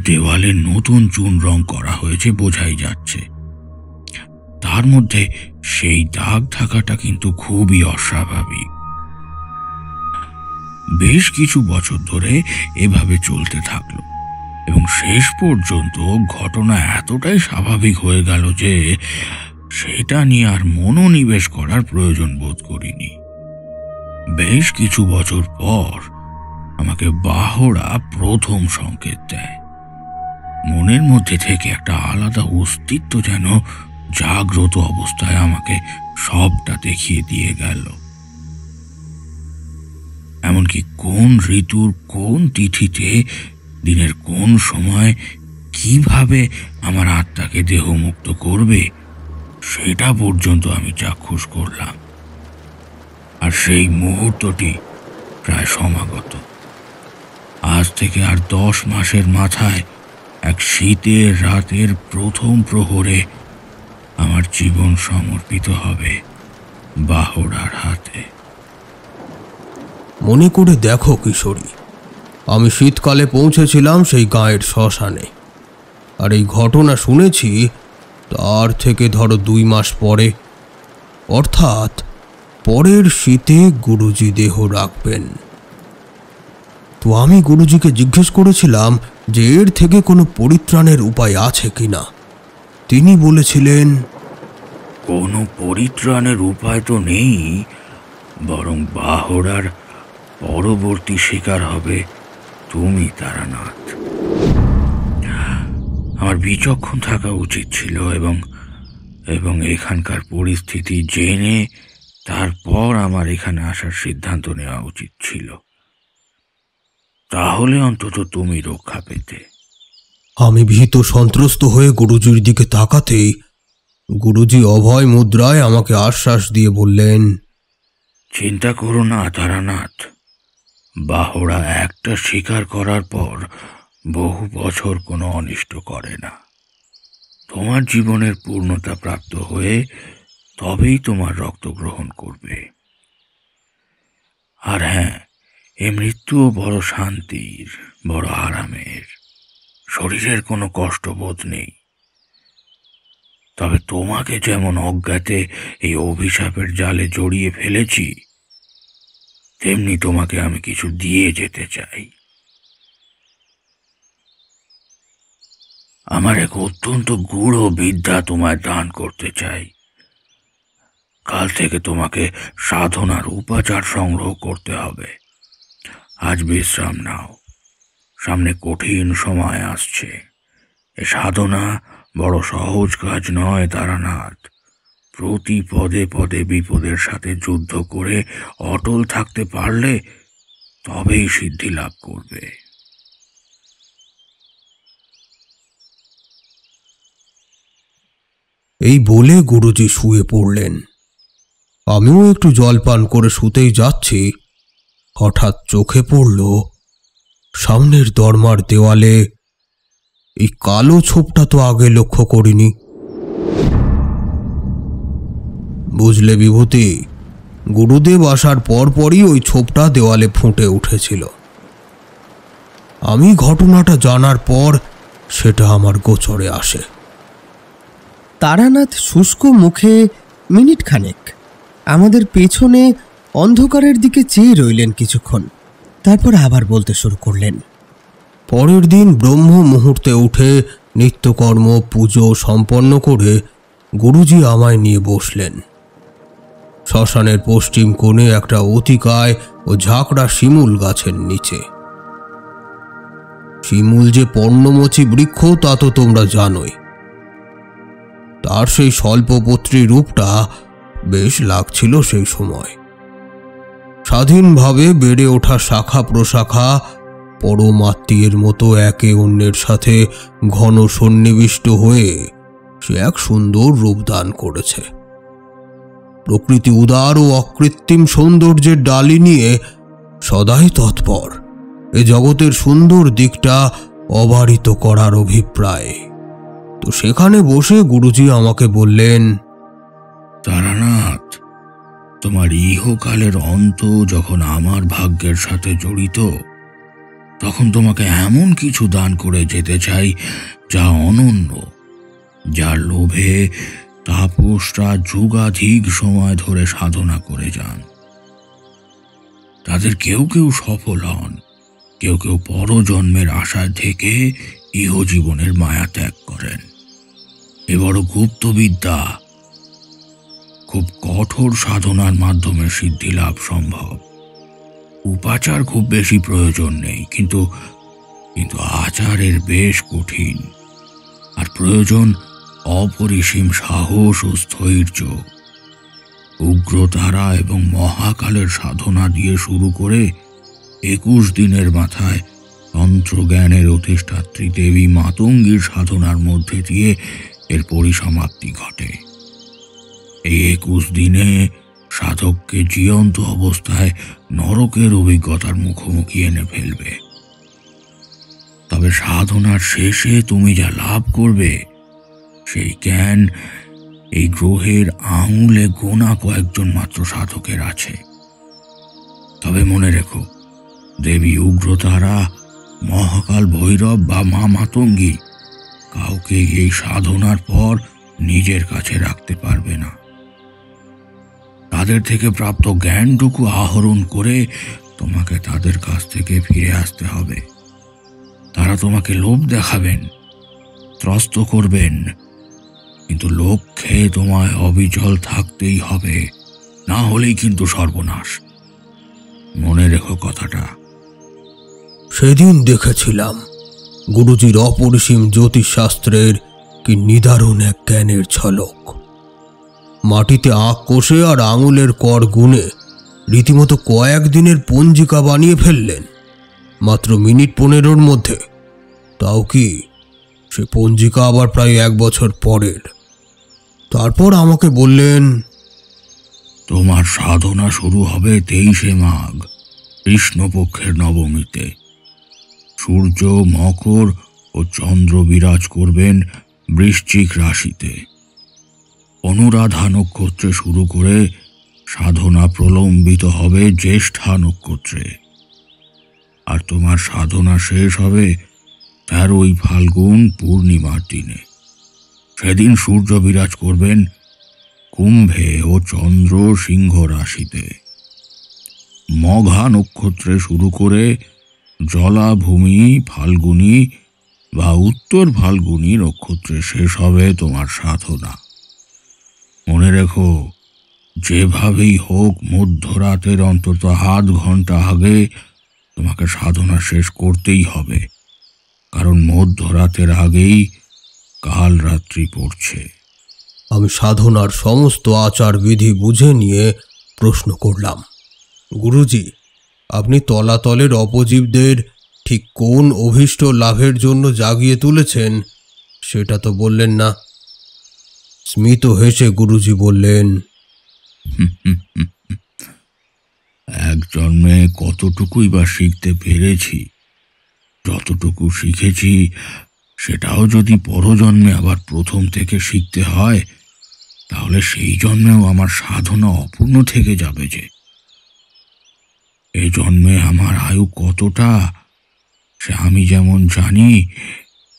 দেওয়ালে নতুন চুন রং করা হয়েছে বোঝাই যাচ্ছে। তার মধ্যে সেই দাগ থাকাটা কিন্তু খুবই অস্বাভাবিক। বেশ কিছু বছর ধরে এভাবে চলতে থাকলো এবং শেষ পর্যন্ত ঘটনা এতটাই স্বাভাবিক হয়ে গেল যে সেটা নিয়ে আর মনোনিবেশ করার প্রয়োজন বোধ করিনি। বেশ কিছু বছর পর আমাকে বাহড়া প্রথম সংকেত দেয়। মনের মধ্যে থেকে একটা আলাদা অস্তিত্ব যেন জাগ্রত অবস্থায় আমাকে সবটা দেখিয়ে দিয়ে গেল। এমনকি কোন ঋতুর কোন তিথিতে, দিনের কোন সময়, কিভাবে আমার আত্মাকে দেহমুক্ত করবে সেটা পর্যন্ত আমি চাক্ষুষ করলাম। আর সেই মুহূর্তটি প্রায় সমাগত। আজ থেকে আর 10 মাসের মাথায় এক শীতের রাতের প্রথম প্রহরে আমার জীবন সমর্পিত হবে বাহড়ার হাতে। মনে করে দেখো কিশোরী, আমি শীতকালে পৌঁছেছিলাম সেই গাঁয়ের শ্মশানে, আর এই ঘটনা শুনেছি তার থেকে ধরো 2 মাস পরে, অর্থাৎ পরের শীতে গুরুজি দেহ রাখবেন। তো আমি গুরুজিকে জিজ্ঞেস করেছিলাম যে এর থেকে কোনো পরিত্রাণের উপায় আছে কিনা। তিনি বলেছিলেন, কোনো পরিত্রাণের উপায় তো নেই, বরং বাহড়ার পরবর্তী শিকার হবে তুমি, তারানাথ। আমার বিচক্ষণ থাকা উচিত ছিল এবং এখানকার পরিস্থিতি জেনে তারপর আমার এখানে আসার সিদ্ধান্ত নেওয়া উচিত ছিল। তাহলে অন্তত তুমি রক্ষা পেতে। আমি ভীত সন্ত্রস্ত হয়ে গুরুজির দিকে তাকাতেই গুরুজি অভয় মুদ্রায় আমাকে আশ্বাস দিয়ে বললেন, চিন্তা করো না তারানাথ, বাহড়া একটা শিকার করার পর বহু বছর কোনো অনিষ্ট করে না। তোমার জীবনের পূর্ণতা প্রাপ্ত হয়ে তবেই তোমার রক্ত গ্রহণ করবে। আর হ্যাঁ, এ মৃত্যুও বড় শান্তির, বড় আরামের। শরীরের কোনো কষ্টবোধ নেই। তবে তোমাকে যেমন অজ্ঞাতে এই অভিশাপের জালে জড়িয়ে ফেলেছি, তেমনি তোমাকে আমি কিছু দিয়ে যেতে চাই। আমার এক অত্যন্ত গূঢ় বিদ্যা তোমায় দান করতে চাই। কাল থেকে তোমাকে সাধনার উপাচার সংগ্রহ করতে হবে। আজ বিশ্রাম নাও, সামনে কঠিন সময় আসছে। এ সাধনা বড় সহজ কাজ নয় তারানাথ। প্রতি পদে পদে বিপদের সাথে যুদ্ধ করে অটল থাকতে পারলে তবেই সিদ্ধি লাভ করবে। এই বলে গুরুজি শুয়ে পড়লেন। আমিও একটু জল পান করে শুতেই যাচ্ছি, হঠাৎ চোখে পড়ল সামনের দরমার দেওয়ালে এই কালো ছোপটা তো আগে লক্ষ্য করিনি। বুঝলে বিভূতি, গুরুদেব আসার পরপরই ওই ছোপটা দেওয়ালে ফুটে উঠেছিল। আমি ঘটনাটা জানার পর সেটা আমার গোচরে আসে। তারানাথ শুষ্ক মুখে মিনিট খানেক আমাদের পেছনে অন্ধকারের দিকে চেয়ে রইলেন কিছুক্ষণ, তারপর আবার বলতে শুরু করলেন। পরের দিন ব্রহ্ম মুহূর্তে উঠে নিত্যকর্ম পুজো সম্পন্ন করে গুরুজি আমায় নিয়ে বসলেন। শ্মশানের পশ্চিম কোণে একটা অতিকায় ও ঝাঁকড়া শিমুল গাছের নিচে। শিমুল যে পর্ণমোচী বৃক্ষ তা তো তোমরা জানোই। তার সেই স্বল্পপত্রী রূপটা বেশ লাগছিল সেই সময়। স্বাধীনভাবে বেড়ে ওঠা শাখা প্রশাখা পরমাত্মীয়ের মতো একে অন্যের সাথে ঘন সন্নিবিষ্ট হয়ে সে এক সুন্দর রূপ দান করেছে। প্রকৃতি উদার ও অকৃত্রিম সৌন্দর্যের ডালি নিয়ে সদাই তৎপর এ জগতের সুন্দর দিকটা অবারিত করার অভিপ্রায়। তো সেখানে বসে গুরুজি আমাকে বললেন, তারানাথ, তোমার ইহকালের অন্ত যখন আমার ভাগ্যের সাথে জড়িত, তখন তোমাকে এমন কিছু দান করে যেতে চাই যা অনন্য, যার লোভে তাপসরা যুগাধিক সময় ধরে সাধনা করে যান। তাদের কেউ কেউ সফল হন, কেউ কেউ পরজন্মের আশায় থেকে ইহজীবনের মায়া ত্যাগ করেন। এ বড় গুপ্তবিদ্যা, খুব কঠোর সাধনার মাধ্যমে সিদ্ধি লাভ সম্ভব। উপাচার খুব বেশি প্রয়োজন নেই, কিন্তু কিন্তু আচারের বেশ কঠিন, আর প্রয়োজন অপরিসীম সাহস ও স্থৈর্য। উগ্রতারা এবং মহাকালের সাধনা দিয়ে শুরু করে 21 দিনের মাথায় তন্ত্রজ্ঞানের অধিষ্ঠাত্রী দেবী মাতঙ্গীর সাধনার মধ্যে দিয়ে এর পরিসমাপ্তি ঘটে। এই 21 দিনে সাধককে জীবন্ত অবস্থায় নরকের অভিজ্ঞতার মুখোমুখি এনে ফেলবে। তবে সাধনার শেষে তুমি যা লাভ করবে সেই জ্ঞান এই গ্রহের আঙুলে গোনা কয়েকজন মাত্র সাধকের আছে। তবে মনে রেখো, দেবী উগ্রতারা, মহাকাল ভৈরব বা মা মাতঙ্গী কাউকে এই সাধনার পর নিজের কাছে রাখতে পারবে না। তাদের থেকে প্রাপ্ত জ্ঞানটুকু আহরণ করে তোমাকে তাদের কাছ থেকে ফিরে আসতে হবে। তারা তোমাকে লোভ দেখাবেন, ত্রস্ত করবেন, কিন্তু লক্ষ্যে তোমায় অবিচল থাকতেই হবে, না হলেই কিন্তু সর্বনাশ। মনে রেখো কথাটা। সেদিন দেখেছিলাম গুরুজির অপরিসীম জ্যোতিষশাস্ত্রের কি নিদারুণ এক জ্ঞানের ঝলক। মাটিতে আঁক কষে আর আঙুলের কর গুনে রীতিমতো কয়েকদিনের পঞ্জিকা বানিয়ে ফেললেন মাত্র মিনিট 15 মধ্যে। তাও কি সে পঞ্জিকা আবার প্রায় 1 বছর পরের। তারপর আমাকে বললেন, তোমার সাধনা শুরু হবে 23শে মাঘ, কৃষ্ণপক্ষের নবমীতে। সূর্য মকর ও চন্দ্র বিরাজ করবেন বৃশ্চিক রাশিতে। অনুরাধা নক্ষত্রে শুরু করে সাধনা প্রলম্বিত হবে জ্যেষ্ঠা নক্ষত্রে, আর তোমার সাধনা শেষ হবে 13ই ফাল্গুন পূর্ণিমার দিনে। সেদিন সূর্য বিরাজ করবেন কুম্ভে ও চন্দ্র সিংহ রাশিতে। মঘা নক্ষত্রে শুরু করে জলাভূমি ফাল্গুনী বা উত্তর ফাল্গুনী নক্ষত্রে শেষ হবে তোমার সাধনা। মনে রেখো, যেভাবেই হোক মধ্যরাতের অন্তত আধ ঘন্টা আগে তোমাকে সাধনা শেষ করতেই হবে, কারণ মধ্যরাতের আগেই কাল রাত্রি পড়ছে। আমি সাধনার সমস্ত আচার বিধি বুঝে নিয়ে প্রশ্ন করলাম, গুরুজি, আপনি তলাতলের অপজীবদের ঠিক কোন অভীষ্ট লাভের জন্য জাগিয়ে তুলেছেন সেটা তো বললেন না। স্মিত হেসে গুরুজি বললেন, এক জন্মে কতটুকুই বা শিখতে পেরেছি। যতটুকু শিখেছি সেটাও যদি পরজন্মে আবার প্রথম থেকে শিখতে হয়, তাহলে সেই জন্মেও আমার সাধনা অপূর্ণ থেকে যাবে। যে এই জন্মে আমার আয়ু কতটা সে আমি যেমন জানি,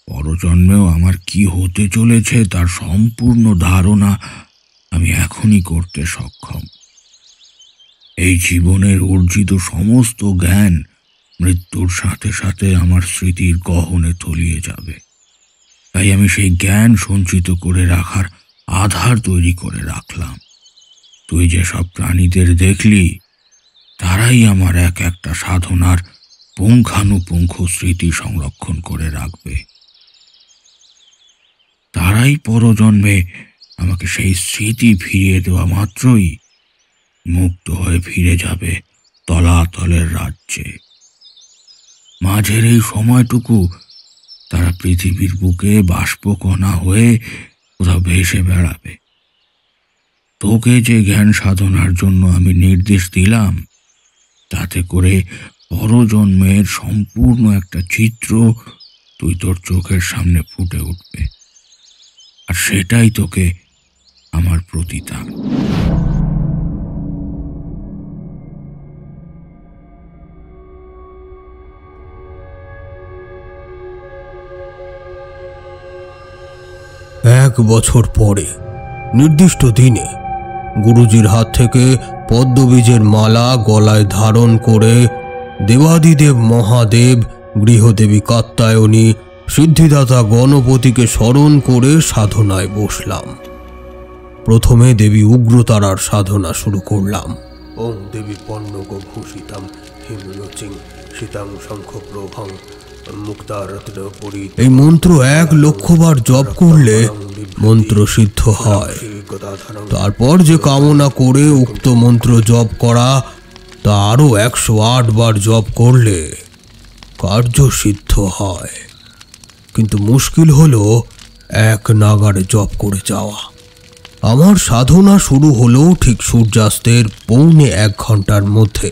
পরজন্মেও আমার কি হতে চলেছে তার সম্পূর্ণ ধারণা আমি এখনই করতে সক্ষম। এই জীবনের অর্জিত সমস্ত জ্ঞান মৃত্যুর সাথে সাথে আমার স্মৃতির গহনে তলিয়ে যাবে। তাই আমি সেই জ্ঞান সঞ্চিত করে রাখার আধার তৈরি করে রাখলাম। তুই যেসব প্রাণীদের দেখলি, তারাই আমার এক একটা সাধনার পুঙ্খানুপুঙ্খ স্মৃতি সংরক্ষণ করে রাখবে। তারাই পরজন্মে আমাকে সেই স্মৃতি ফিরিয়ে দেওয়া মাত্রই মুক্ত হয়ে ফিরে যাবে তলাতলের রাজ্যে। মাঝের এই সময়টুকু তারা পৃথিবীর বুকে বাষ্পকণা হয়ে কোথাও ভেসে বেড়াবে। তোকে যে জ্ঞান সাধনার জন্য আমি নির্দেশ দিলাম, তাতে করে পরজন্মের সম্পূর্ণ একটা চিত্র তুই তোর চোখের সামনে ফুটে উঠবে, আর সেটাই তোকে আমার প্রতিদান। এক বছর পরে নির্দিষ্ট দিনে গুরুজির হাত থেকে পদ্মবীজের মালা গলায় ধারণ করে দেবাদিদেব মহাদেব, গৃহদেবী কাত্যায়নী, সিদ্ধিদাতা গণপতিকে স্মরণ করে সাধনায় বসলাম। প্রথমে দেবী উগ্রতারার সাধনা শুরু করলাম। ওং দেবী পণ্যগ ভূষিতাম এই মন্ত্র 1,00,000 বার জপ করলে মন্ত্র সিদ্ধ হয়। তারপর যে কামনা করে উক্ত মন্ত্র জপ করা তা আরো 108 বার জপ করলে কার্য সিদ্ধ হয়। কিন্তু মুশকিল হলো এক নাগাড়ে জপ করে যাওয়া। আমার সাধনা শুরু হলো ঠিক সূর্যাস্তের 1.25 ঘন্টার মধ্যে।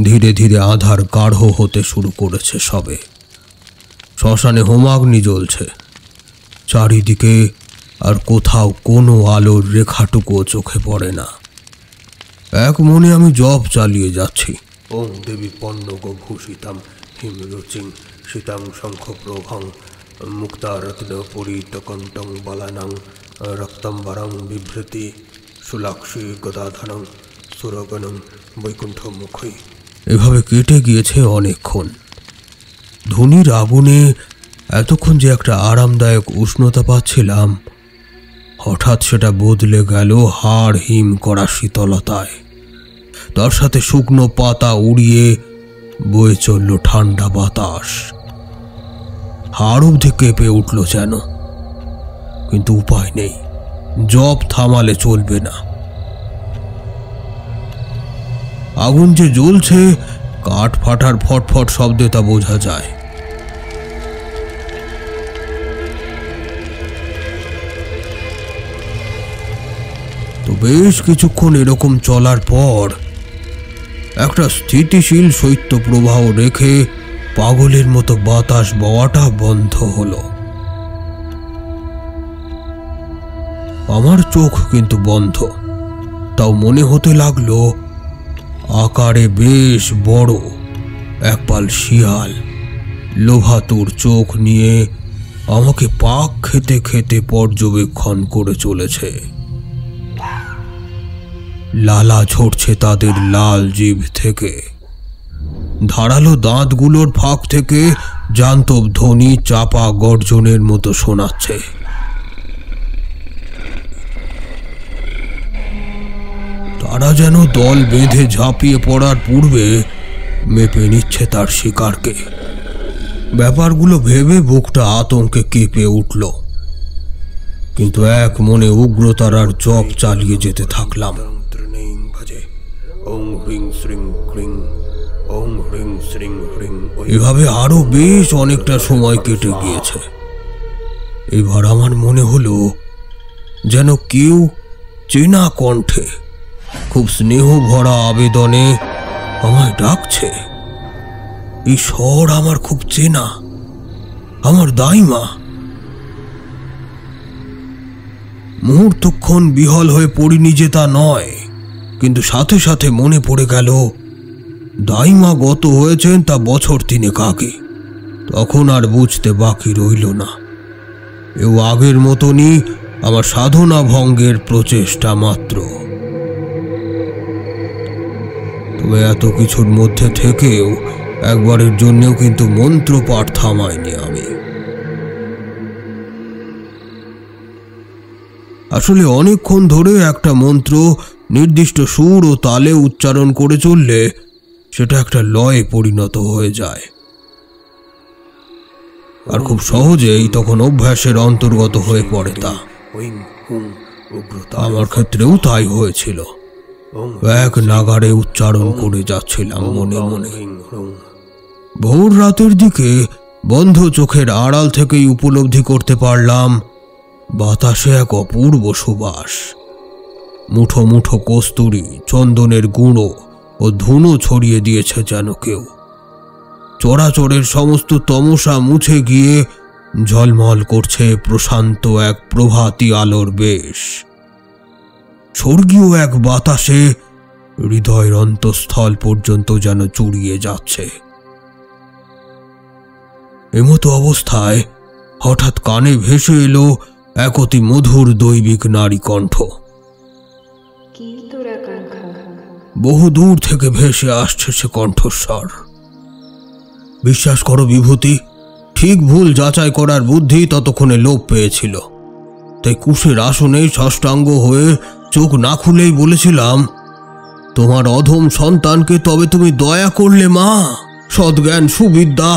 ধীরে ধীরে আধার গাঢ় হতে শুরু করেছে সবে। শ্মশানে হোমাগ্নি জ্বলছে, চারিদিকে আর কোথাও কোনো আলোর রেখাটুকুও চোখে পড়ে না। এক মনে আমি জপ চালিয়ে যাচ্ছি। ওং দেবী পন্নগ ভূষিতাম হিমরুচিং শীতাং শঙ্খ প্রভং মুক্তারত্ন পরিতকণ্ঠং বালানাং রক্তম্বরং বিভৃতি সুলাক্ষী গদাধরং সুরগণং বৈকুণ্ঠমুখী। এভাবে কেটে গিয়েছে অনেকক্ষণ। ধুনির আগুনে এতক্ষণ যে একটা আরামদায়ক উষ্ণতা পাচ্ছিলাম, হঠাৎ সেটা বদলে গেল হাড় হিম করা শীতলতায়। তার সাথে শুকনো পাতা উড়িয়ে বয়ে চলল ঠান্ডা বাতাস। হাড় অবধি কেঁপে উঠল যেন। কিন্তু উপায় নেই, জপ থামালে চলবে না। আগুন যে জ্বলছে, কাঠ ফাটার ফটফট শব্দে তা বোঝা যায়। তো বেশ কিছুক্ষণ এরকম চলার পর একটা স্থিতিশীল শৈত্য প্রবাহ রেখে পাগলের মতো বাতাস বওয়াটা বন্ধ হলো। আমার চোখ কিন্তু বন্ধ, তাও মনে হতে লাগলো আকারে বেশ বড় একপাল শিয়াল লোভাতুর চোখ নিয়ে আমাকে পাক খেতে খেতে পর্যবেক্ষণ করে চলেছে। লালা ঝরছে তাদের লাল জিভ থেকে। ধারালো দাঁতগুলোর ফাঁক থেকে জান্তব ধ্বনি চাপা গর্জনের মতো শোনাচ্ছে। তারা যেন দল বেঁধে ঝাঁপিয়ে পড়ার পূর্বে মেপে নিচ্ছে তার শিকারকে। ব্যাপারগুলো ভেবে বুকটা আতঙ্কে কেঁপে উঠল। কিন্তু এক মনে উগ্রতার আর জপ চালিয়ে যেতে থাকলাম। এভাবে আরো বেশ অনেকটা সময় কেটে গিয়েছে। এবার আমার মনে হলো যেন কেউ চেনা কণ্ঠে খুব স্নেহ ভরা আবেদনে আমায় ডাকছে। এই স্বর আমার খুব চেনা, আমার দাইমা। মুহূর্তক্ষণ বিহল হয়ে পড়িনি যে তা নয়, কিন্তু সাথে সাথে মনে পড়ে গেল দাইমা গত হয়েছেন তা বছর 3 আগে। তখন আর বুঝতে বাকি রইল না, এও আগের মতনই আমার সাধনা ভঙ্গের প্রচেষ্টা মাত্র। তবে এত কিছুর মধ্যে থেকেও একবারের জন্যও কিন্তু মন্ত্র পাঠ থামাইনি আমি। আসলে অনেকক্ষণ ধরে একটা মন্ত্র নির্দিষ্ট সুর ও তালে উচ্চারণ করে চললে সেটা একটা লয়ে পরিণত হয়ে যায়, আর খুব সহজেই তখন অভ্যাসের অন্তর্গত হয়ে পড়ে তা। আমার ক্ষেত্রেও তাই হয়েছিল। এক নাগাড়ে উচ্চারণ করে যাচ্ছিলাম মনে মনে। ভোর রাতের দিকে বন্ধ চোখের আড়াল থেকেই উপলব্ধি করতে পারলাম বাতাসে এক অপূর্ব সুবাস। মুঠো মুঠো কস্তুরী, চন্দনের গুঁড়ো ও ধুনো ছড়িয়ে দিয়েছে যেন কেউ। চরাচরের সমস্ত তমসা মুছে গিয়ে ঝলমল করছে প্রশান্ত এক প্রভাতী আলোর বেশ। স্বর্গীয় এক বাতাসে হৃদয়ের অন্তঃস্থল পর্যন্ত যেন চুড়িয়ে যাচ্ছে। এমতো অবস্থায় হঠাৎ কানে ভেসে এলো এক অতি মধুর দৈবিক নারী কণ্ঠ। বহু দূর থেকে ভেসে আসছে সে কণ্ঠস্বর। বিশ্বাস করো বিভূতি, ঠিক ভুল যাচাই করার বুদ্ধি ততক্ষণে লোপ পেয়েছিল। তাই কুশের আসনে ষষ্ঠাঙ্গ হয়ে চোখ না খুলেই বলেছিলাম, তোমার অধম সন্তানকে তবে তুমি দয়া করলে মা, সদ্জ্ঞান সুবিদ্যা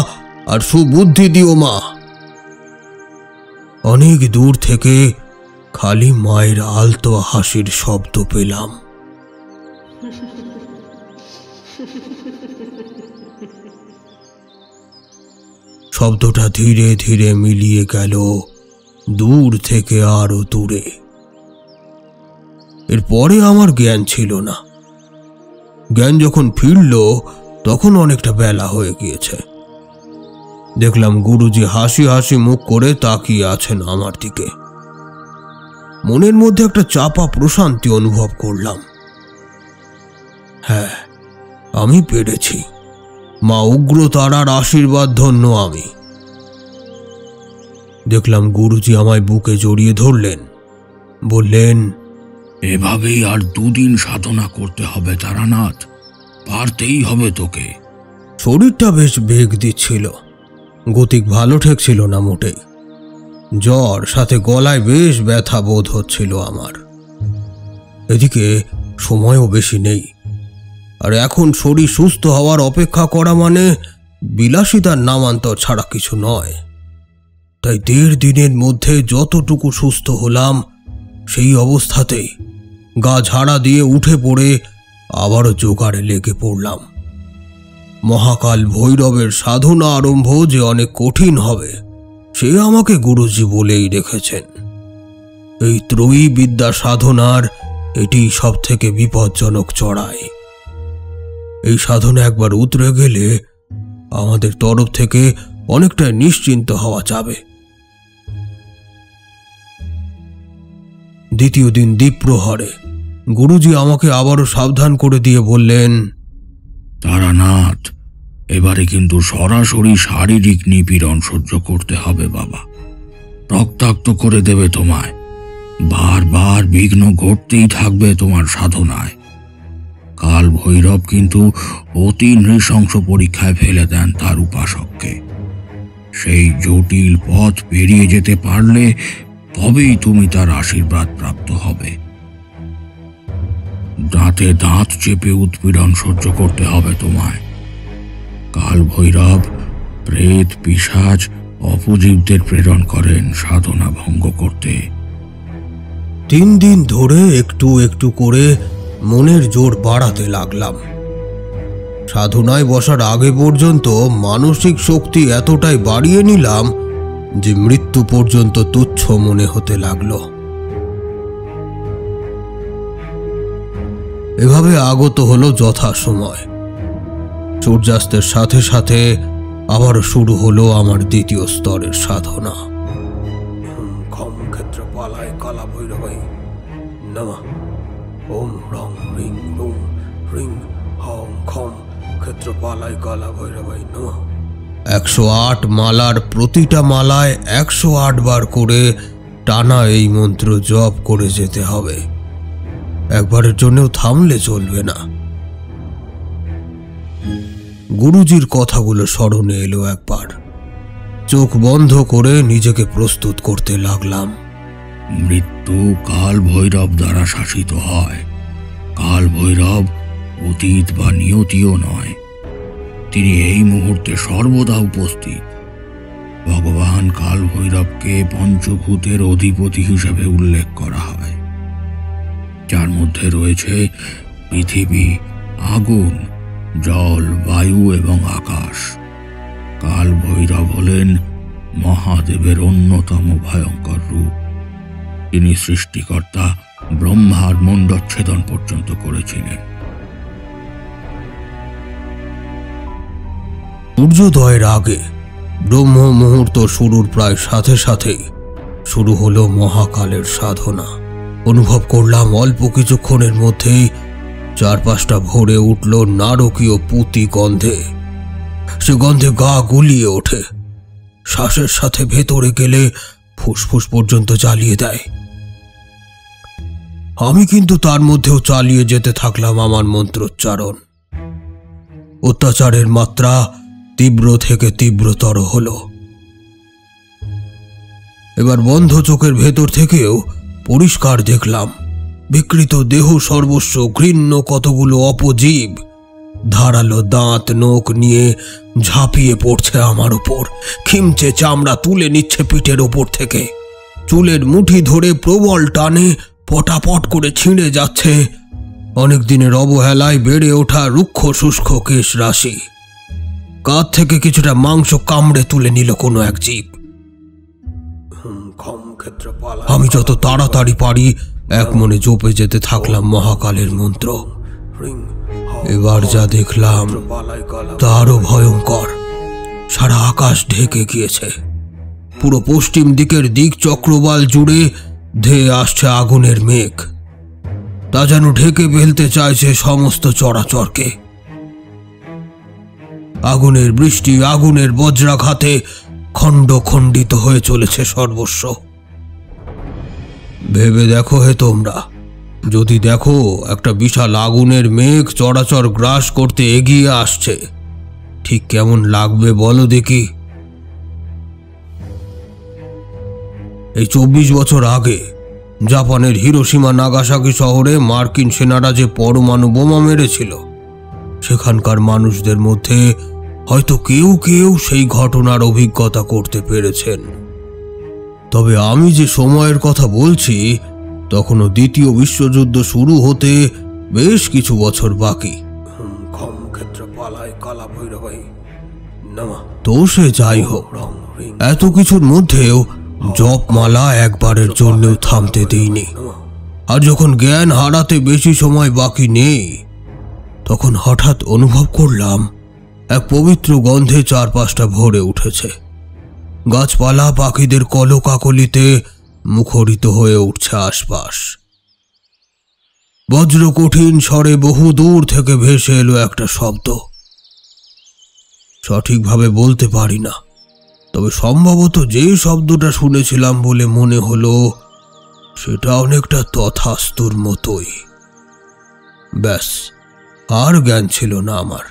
আর সুবুদ্ধি দিও মা। অনেক দূর থেকে খালি মায়ের আলতো হাসির শব্দ পেলাম। শব্দটা ধীরে ধীরে মিলিয়ে গেল দূর থেকে আরো দূরে। এরপরে আমার জ্ঞান ছিল না। জ্ঞান যখন ফিরল তখন অনেকটা বেলা হয়ে গিয়েছে। দেখলাম গুরুজি হাসি হাসি মুখ করে তাকিয়ে আছেন আমার দিকে। মনের মধ্যে একটা চাপা প্রশান্তি অনুভব করলাম। হ্যাঁ, আমি পেরেছি। মা উগ্রতারার আশীর্বাদ ধন্য আমি। দেখলাম গুরুজি আমায় বুকে জড়িয়ে ধরলেন, বললেন, এভাবেই আর 2 দিন সাধনা করতে হবে তারানাথ, পারতেই হবে তোকে। শরীরটা বেশ বেগ দিচ্ছিল, গতিক ভালো ঠেকছিল না মোটেই। জ্বর সাথে গলায় বেশ ব্যথা বোধ হচ্ছিল আমার। এদিকে সময়ও বেশি নেই, আর এখন শরীর সুস্থ হওয়ার অপেক্ষা করা মানে বিলাসিতার নামান্তর ছাড়া কিছু নয়। তাই 1.5 দিনের মধ্যে যতটুকু সুস্থ হলাম, সেই অবস্থাতেই গা ঝাড়া দিয়ে উঠে পড়ে আবারও জোগাড়ে লেগে পড়লাম। মহাকাল ভৈরবের সাধনা আরম্ভ যে অনেক কঠিন হবে, সে আমাকে গুরুজি বলেই রেখেছেন। এই ত্রয়ী বিদ্যা সাধনার এটি সব থেকে বিপজ্জনক চড়াই। এই সাধনা একবার উতরে গেলে আমাদের তরফ থেকে অনেকটা নিশ্চিন্ত হওয়া যাবে। দ্বিতীয় দিন দ্বীপ্রহরে গুরুজি আমাকে আবারও সাবধান করে দিয়ে বললেন, তারানাথ, এবারে কিন্তু সরাসরি শারীরিক নিপীড়ন সহ্য করতে হবে বাবা। রক্তাক্ত করে দেবে তোমায়। বারবার বিঘ্ন ঘটতেই থাকবে তোমার সাধনায়। কাল ভৈরব কিন্তু অতি নৃশংস পরীক্ষায় ফেলে দেন তার উপাসককে। সেই জটিল পথ পেরিয়ে যেতে পারলে তবেই তুমি তার আশীর্বাদ প্রাপ্ত হবে। দাঁতে দাঁত চেপে উৎপীড়ন সহ্য করতে হবে তোমায়। কাল ভৈরব প্রেত, পিশাচ, অপজীবদের প্রেরণ করেন সাধনা ভঙ্গ করতে। 3 দিন ধরে একটু একটু করে মনের জোর বাড়াতে লাগলাম। সাধনায় বসার আগে পর্যন্ত মানসিক শক্তি এতটাই বাড়িয়ে নিলাম যে মৃত্যু পর্যন্ত তুচ্ছ মনে হতে লাগলো। এভাবে আগত হলো যথাসময়। সূর্যাস্তের সাথে সাথে আবার শুরু হলো আমার দ্বিতীয় স্তরের সাধনা। খম ক্ষেত্রপালায় কালা ভৈরবাই নমঃ। ওম রং রিং রুং রিং হং খম ক্ষেত্রপালায় কালা ভৈরবাই নমঃ। 108 মালার প্রতিটা মালায় 108 বার করে টানা এই মন্ত্র জপ করে যেতে হবে। একবারের জন্যও থামলে চলবে না। গুরুজির কথাগুলো স্মরণে এলো একবার। চোখ বন্ধ করে নিজেকে প্রস্তুত করতে লাগলাম। মৃত্যু কাল ভৈরব দ্বারা শাসিত হয়। কাল ভৈরব অতীত বা নিয়তিও নয়, তিনি এই মুহূর্তে সর্বদা উপস্থিত। ভগবান কাল ভৈরবকে পঞ্চভূতের অধিপতি হিসেবে উল্লেখ করা হয়, যার মধ্যে রয়েছে পৃথিবী, আগুন, জল, বায়ু এবং আকাশ। কাল ভৈরব হলেন মহাদেবের অন্যতম ভয়ঙ্কর রূপ। তিনি সৃষ্টিকর্তা ব্রহ্মার মুণ্ডচ্ছেদন পর্যন্ত করেছিলেন। সূর্যোদয়ের আগে ব্রহ্ম মুহূর্ত শুরুর প্রায় সাথে সাথেই শুরু হলো মহাকালের সাধনা। অনুভব করলাম অল্প কিছুক্ষণের মধ্যেই চারপাশটা ভরে উঠল নারকীয় পুঁতি গন্ধে। সে গন্ধে গা গুলিয়ে ওঠে। শ্বাসের সাথে ভেতরে গেলে ফুসফুস পর্যন্ত জ্বালিয়ে দেয়। আমি কিন্তু তার মধ্যেও চালিয়ে যেতে থাকলাম আমার মন্ত্রোচ্চারণ। অত্যাচারের মাত্রা তীব্র থেকে তীব্রতর হলো। এবার বন্ধ চোখের ভেতর থেকেও পরিষ্কার দেখলাম বিকৃত দেহ সর্বস্ব, ঘৃণ্য কতগুলো অপজীব ধারালো দাঁত নখ নিয়ে ঝাঁপিয়ে পড়ছে আমার উপর, খিমচে চামড়া তুলে নিচ্ছে পিঠের ওপর থেকে, চুলের মুঠি ধরে প্রবল টানে পটাপট করে ছিঁড়ে যাচ্ছে অনেক দিনের অবহেলায় বেড়ে ওঠা রুক্ষ শুষ্ক কেশ রাশি। কাঁধ থেকে কিছুটা মাংস কামড়ে তুলে নিল কোনো এক জীব। আমি যত তাড়াতাড়ি পারি এক মনে জপে যেতে থাকলাম মহাকালের মন্ত্র। এবার যা দেখলাম তা আরো ভয়ঙ্কর। সারা আকাশ ঢেকে গিয়েছে, পুরো পশ্চিম দিকের দিক চক্রবাল জুড়ে ধেয়ে আসছে আগুনের মেঘ। তা যেন ঢেকে ফেলতে চাইছে সমস্ত চরাচরকে। আগুনের বৃষ্টি, আগুনের বজ্রাঘাতে খণ্ড খণ্ডিত হয়ে চলেছে সর্বস্ব। ভেবে দেখো হে তোমরা, যদি দেখো একটা বিশাল আগুনের মেঘ চরাচর গ্রাস করতে এগিয়ে আসছে, ঠিক কেমন লাগবে বলো দেখি। এই 24 বছর আগে জাপানের হিরোশিমা নাগাসাকি শহরে মার্কিন সেনারা যে পরমাণু বোমা মেরেছিল, সেখানকার মানুষদের মধ্যে হয়তো কেউ কেউ সেই ঘটনার অভিজ্ঞতা করতে পেরেছেন। তবে আমি যে সময়ের কথা বলছি তখনও দ্বিতীয় বিশ্বযুদ্ধ শুরু হতে বেশ কিছু বছর বাকি। তো সে যাই হোক, এত কিছুর মধ্যেও জপমালা একবারের জন্যও থামতে দিইনি। আর যখন জ্ঞান হারাতে বেশি সময় বাকি নেই, তখন হঠাৎ অনুভব করলাম এক পবিত্র গন্ধে চারপাশটা ভরে উঠেছে। গাছপালা পাখিদের কলকাকলিতে মুখরিত হয়ে উঠছে আশপাশ। বজ্র কঠিন স্বরে বহু দূর থেকে ভেসে এলো একটা শব্দ। সঠিকভাবে বলতে পারি না, তবে সম্ভবত যে শব্দটা শুনেছিলাম বলে মনে হলো সেটা অনেকটা তথাস্তুর মতোই। ব্যাস, আর জ্ঞান ছিল না আমার।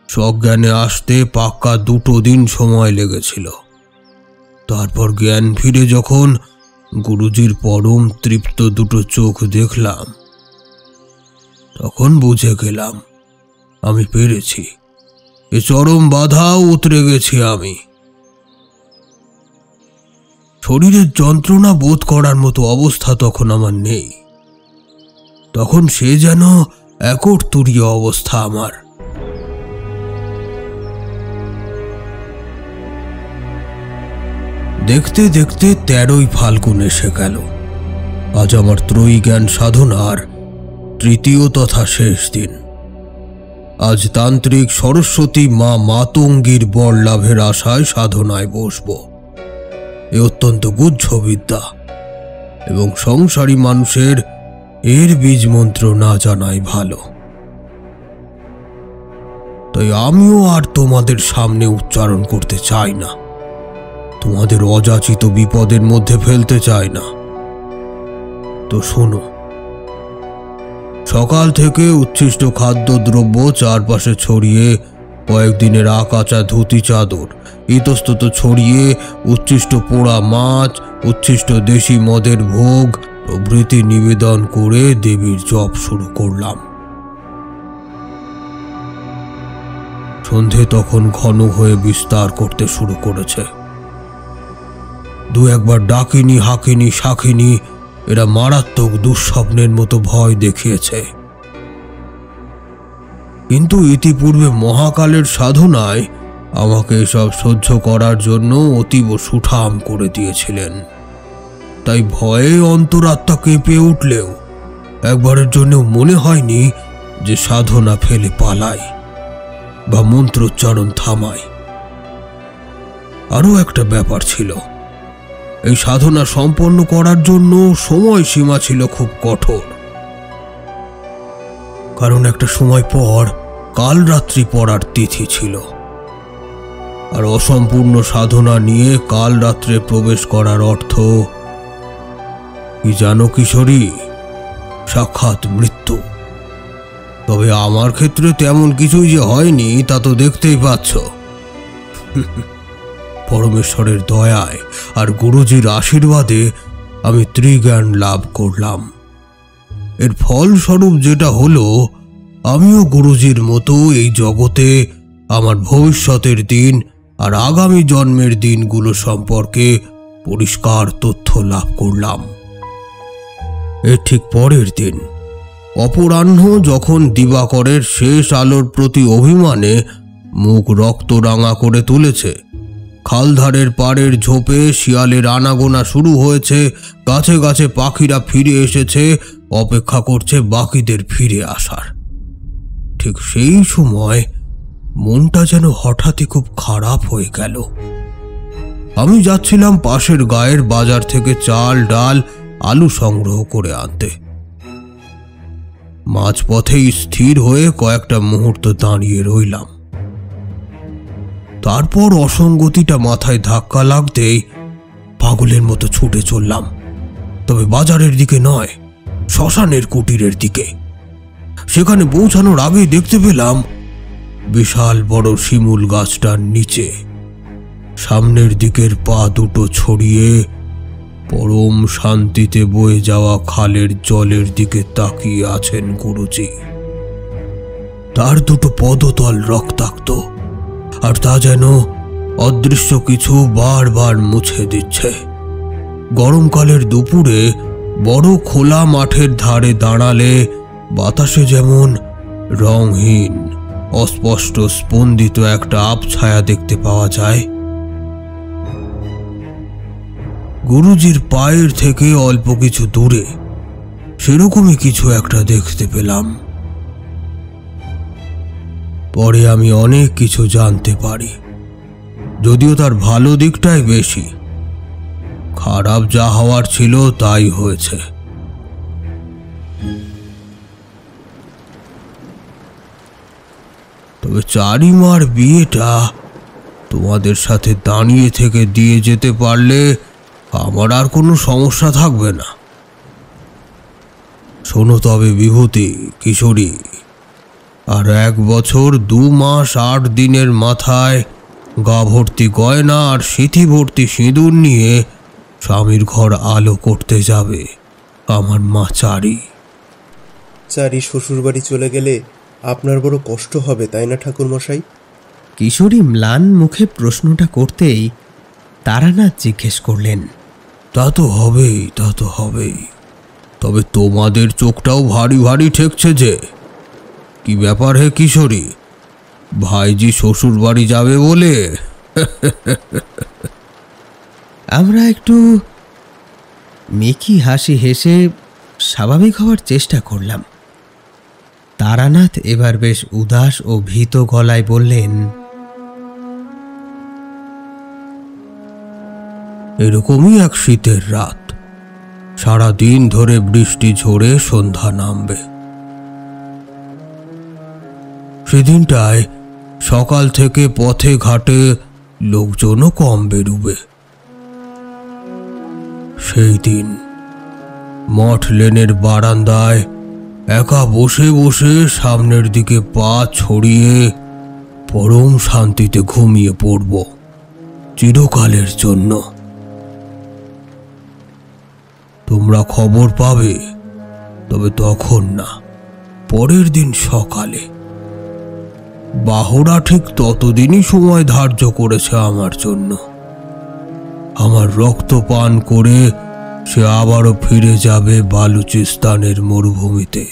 সজ্ঞানে আসতে পাক্কা 2 দিন সময় লেগেছিল। তারপর জ্ঞান ফিরে যখন গুরুজির পরম তৃপ্ত 2 চোখ দেখলাম, তখন বুঝে গেলাম আমি পেরেছি। এ চরম বাধাও উতরে গেছি আমি। শরীরের যন্ত্রণা বোধ করার মতো অবস্থা তখন আমার নেই। তখন সে যেন একরতুরীয় অবস্থা আমার। দেখতে দেখতে 13ই ফাল্গুন এসে গেল। আজ আমার ত্রয়ী জ্ঞান সাধনার 3য় তথা শেষ দিন। আজ তান্ত্রিক সরস্বতী মা মাতঙ্গীর বর লাভের আশায় সাধনায় বসব। এ অত্যন্ত গুহ্য বিদ্যা এবং সংসারী মানুষের এর বীজ মন্ত্র না জানাই ভালো। তাই আমিও আর তোমাদের সামনে উচ্চারণ করতে চাই না, তোমাদের অযাচিত বিপদের মধ্যে ফেলতে চাই না। তো শোনো, সকাল থেকে উচ্ছিষ্ট খাদ্যদ্রব্য চারপাশে ছড়িয়ে, কয়েকদিনের আকাচা ধুতি চাদর ইতস্তত ছড়িয়ে, উচ্ছিষ্ট পোড়া মাছ, উচ্ছিষ্ট দেশি মদের ভোগ প্রভৃতি নিবেদন করে দেবীর জপ শুরু করলাম। সন্ধে তখন ঘন হয়ে বিস্তার করতে শুরু করেছে। 2-1বার ডাকিনী, হাকিনী, শাকিনী এরা মারাত্মক দুঃস্বপ্নের মতো ভয় দেখিয়েছে। কিন্তু ইতিপূর্বে মহাকালের সাধনায় আমাকে এসব সহ্য করার জন্য অতীব সুঠাম করে দিয়েছিলেন। তাই ভয়ে অন্তরাত্মা কেঁপে উঠলেও একবারের জন্য মনে হয়নি যে সাধনা ফেলে পালাই বা মন্ত্রোচ্চারণ থামাই। আরও একটা ব্যাপার ছিল, এই সাধনা সম্পন্ন করার জন্য সময়সীমা ছিল খুব কঠোর। কারণ একটা সময় পর কাল রাত্রি পড়ার তিথি ছিল, আর অসম্পূর্ণ সাধনা নিয়ে কাল রাত্রে প্রবেশ করার অর্থ কি জানো কিশোরী? সাক্ষাৎ মৃত্যু। তবে আমার ক্ষেত্রে তেমন কিছুই যে হয়নি তা তো দেখতেই পাচ্ছ। পরমেশ্বরের দয়ায় আর গুরুজির আশীর্বাদে আমি ত্রিজ্ঞান লাভ করলাম। এর ফলস্বরূপ যেটা হলো, আমিও গুরুজির মতো এই জগতে আমার ভবিষ্যতের দিন আর আগামী জন্মের দিনগুলো সম্পর্কে পরিষ্কার তথ্য লাভ করলাম। এর ঠিক পরের দিন অপরাহ্ন যখন দিবাকরের শেষ আলোর প্রতি অভিমানে মুখ রক্তরাঙা করে তুলেছে, খালধারের পাড়ের ঝোপে শিয়ালের আনাগোনা শুরু হয়েছে, গাছে গাছে পাখিরা ফিরে এসেছে, অপেক্ষা করছে বাকিদের ফিরে আসার, ঠিক সেই সময় মনটা যেন হঠাৎই খুব খারাপ হয়ে গেল। আমি যাচ্ছিলাম পাশের গায়ের বাজার থেকে চাল ডাল আলু সংগ্রহ করে আনতে। মাঝপথেই স্থির হয়ে কয়েকটা মুহূর্ত দাঁড়িয়ে রইলাম। তারপর অসঙ্গতিটা মাথায় ধাক্কা লাগতেই পাগলের মতো ছুটে চললাম, তবে বাজারের দিকে নয়, শ্মশানের কুটিরের দিকে। সেখানে পৌঁছানোর আগেই দেখতে পেলাম বিশাল বড় শিমুল গাছটার নিচে সামনের দিকের পা দুটো ছড়িয়ে পরম শান্তিতে বয়ে যাওয়া খালের জলের দিকে তাকিয়ে আছেন গুরুজি। তার দুটো পদতল রক্তাক্ত, আর তা যেন অদৃশ্য কিছু বারবার মুছে দিচ্ছে। গরমকালের দুপুরে বড় খোলা মাঠের ধারে দাঁড়ালে বাতাসে যেমন রংহীন অস্পষ্ট স্পন্দিত একটা আবছায়া দেখতে পাওয়া যায়, গুরুজির পায়ের থেকে অল্প কিছু দূরে সেরকমই কিছু একটা দেখতে পেলাম। পরে আমি অনেক কিছু জানতে পারি, যদিও তার ভালো দিকটাই বেশি। খারাপ যা হওয়ার ছিল তাই হয়েছে। তবে চারিমার বিয়েটা তোমাদের সাথে দাঁড়িয়ে থেকে দিয়ে যেতে পারলে আমার আর কোনো সমস্যা থাকবে না। শোনো তবে বিভূতি, কিশোরী, আর 1 বছর 2 মাস 8 দিনের মাথায় গা ভর্তি গয়না আর সিঁথি ভর্তি সিঁদুর নিয়ে স্বামীর ঘর আলো করতে যাবে আমার মা চারি। চারি শ্বশুরবাড়ি চলে গেলে আপনার বড় কষ্ট হবে, তাই না ঠাকুরমশাই? কিশোরী ম্লান মুখে প্রশ্নটা করতেই তারানাথ জিজ্ঞেস করলেন, তা তো হবেই, তা তো হবেই। তবে তোমাদের চোখটাও ভারী ভারী ঠেকছে যে। কি ব্যাপার হে কিশোরী, ভাইজি শ্বশুর বাড়ি যাবে বলে? আমরা একটু মেকি হাসি হেসে স্বাভাবিক হওয়ার চেষ্টা করলাম। তারানাথ এবার বেশ উদাস ও ভীত গলায় বললেন, এরকমই এক শীতের রাত, সারা দিন ধরে বৃষ্টি ঝরে সন্ধ্যা নামবে। সেদিনটায় সকাল থেকে পথে ঘাটে লোকজনও কম বেরুবে। সেই দিন মঠ লেনের বারান্দায় একা বসে বসে সামনের দিকে পা ছড়িয়ে পরম শান্তিতে ঘুমিয়ে পড়ব চিরকালের জন্য। তোমরা খবর পাবে, তবে তখন না, পরের দিন সকালে। বাহরা ঠিক ততদিনই সময় ধার্য করেছে আমার জন্য। আমার রক্ত পান করে সে আবারও ফিরে যাবে বালুচিস্তানের মরুভূমিতে,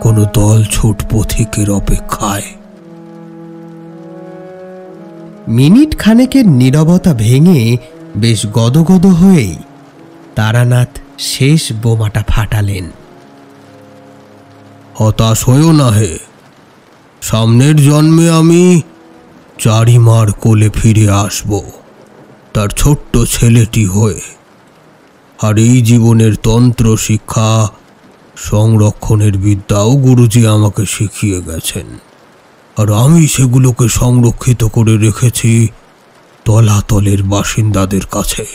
কোনো দল ছুট পথিকের অপেক্ষায়। মিনিট খানেকের নীরবতা ভেঙে বেশ গদগদ হয়েই তারানাথ শেষ বোমাটা ফাটালেন। হতাশ হয়েও না হে, সামনের জন্মে আমি চারিমার কোলে ফিরে আসব, তার ছোট্ট ছেলেটি হয়ে। আর এই জীবনের তন্ত্র শিক্ষা সংরক্ষণের বিদ্যাও গুরুজি আমাকে শিখিয়ে গেছেন, আর আমি সেগুলোকে সংরক্ষিত করে রেখেছি তলাতলের বাসিন্দাদের কাছে।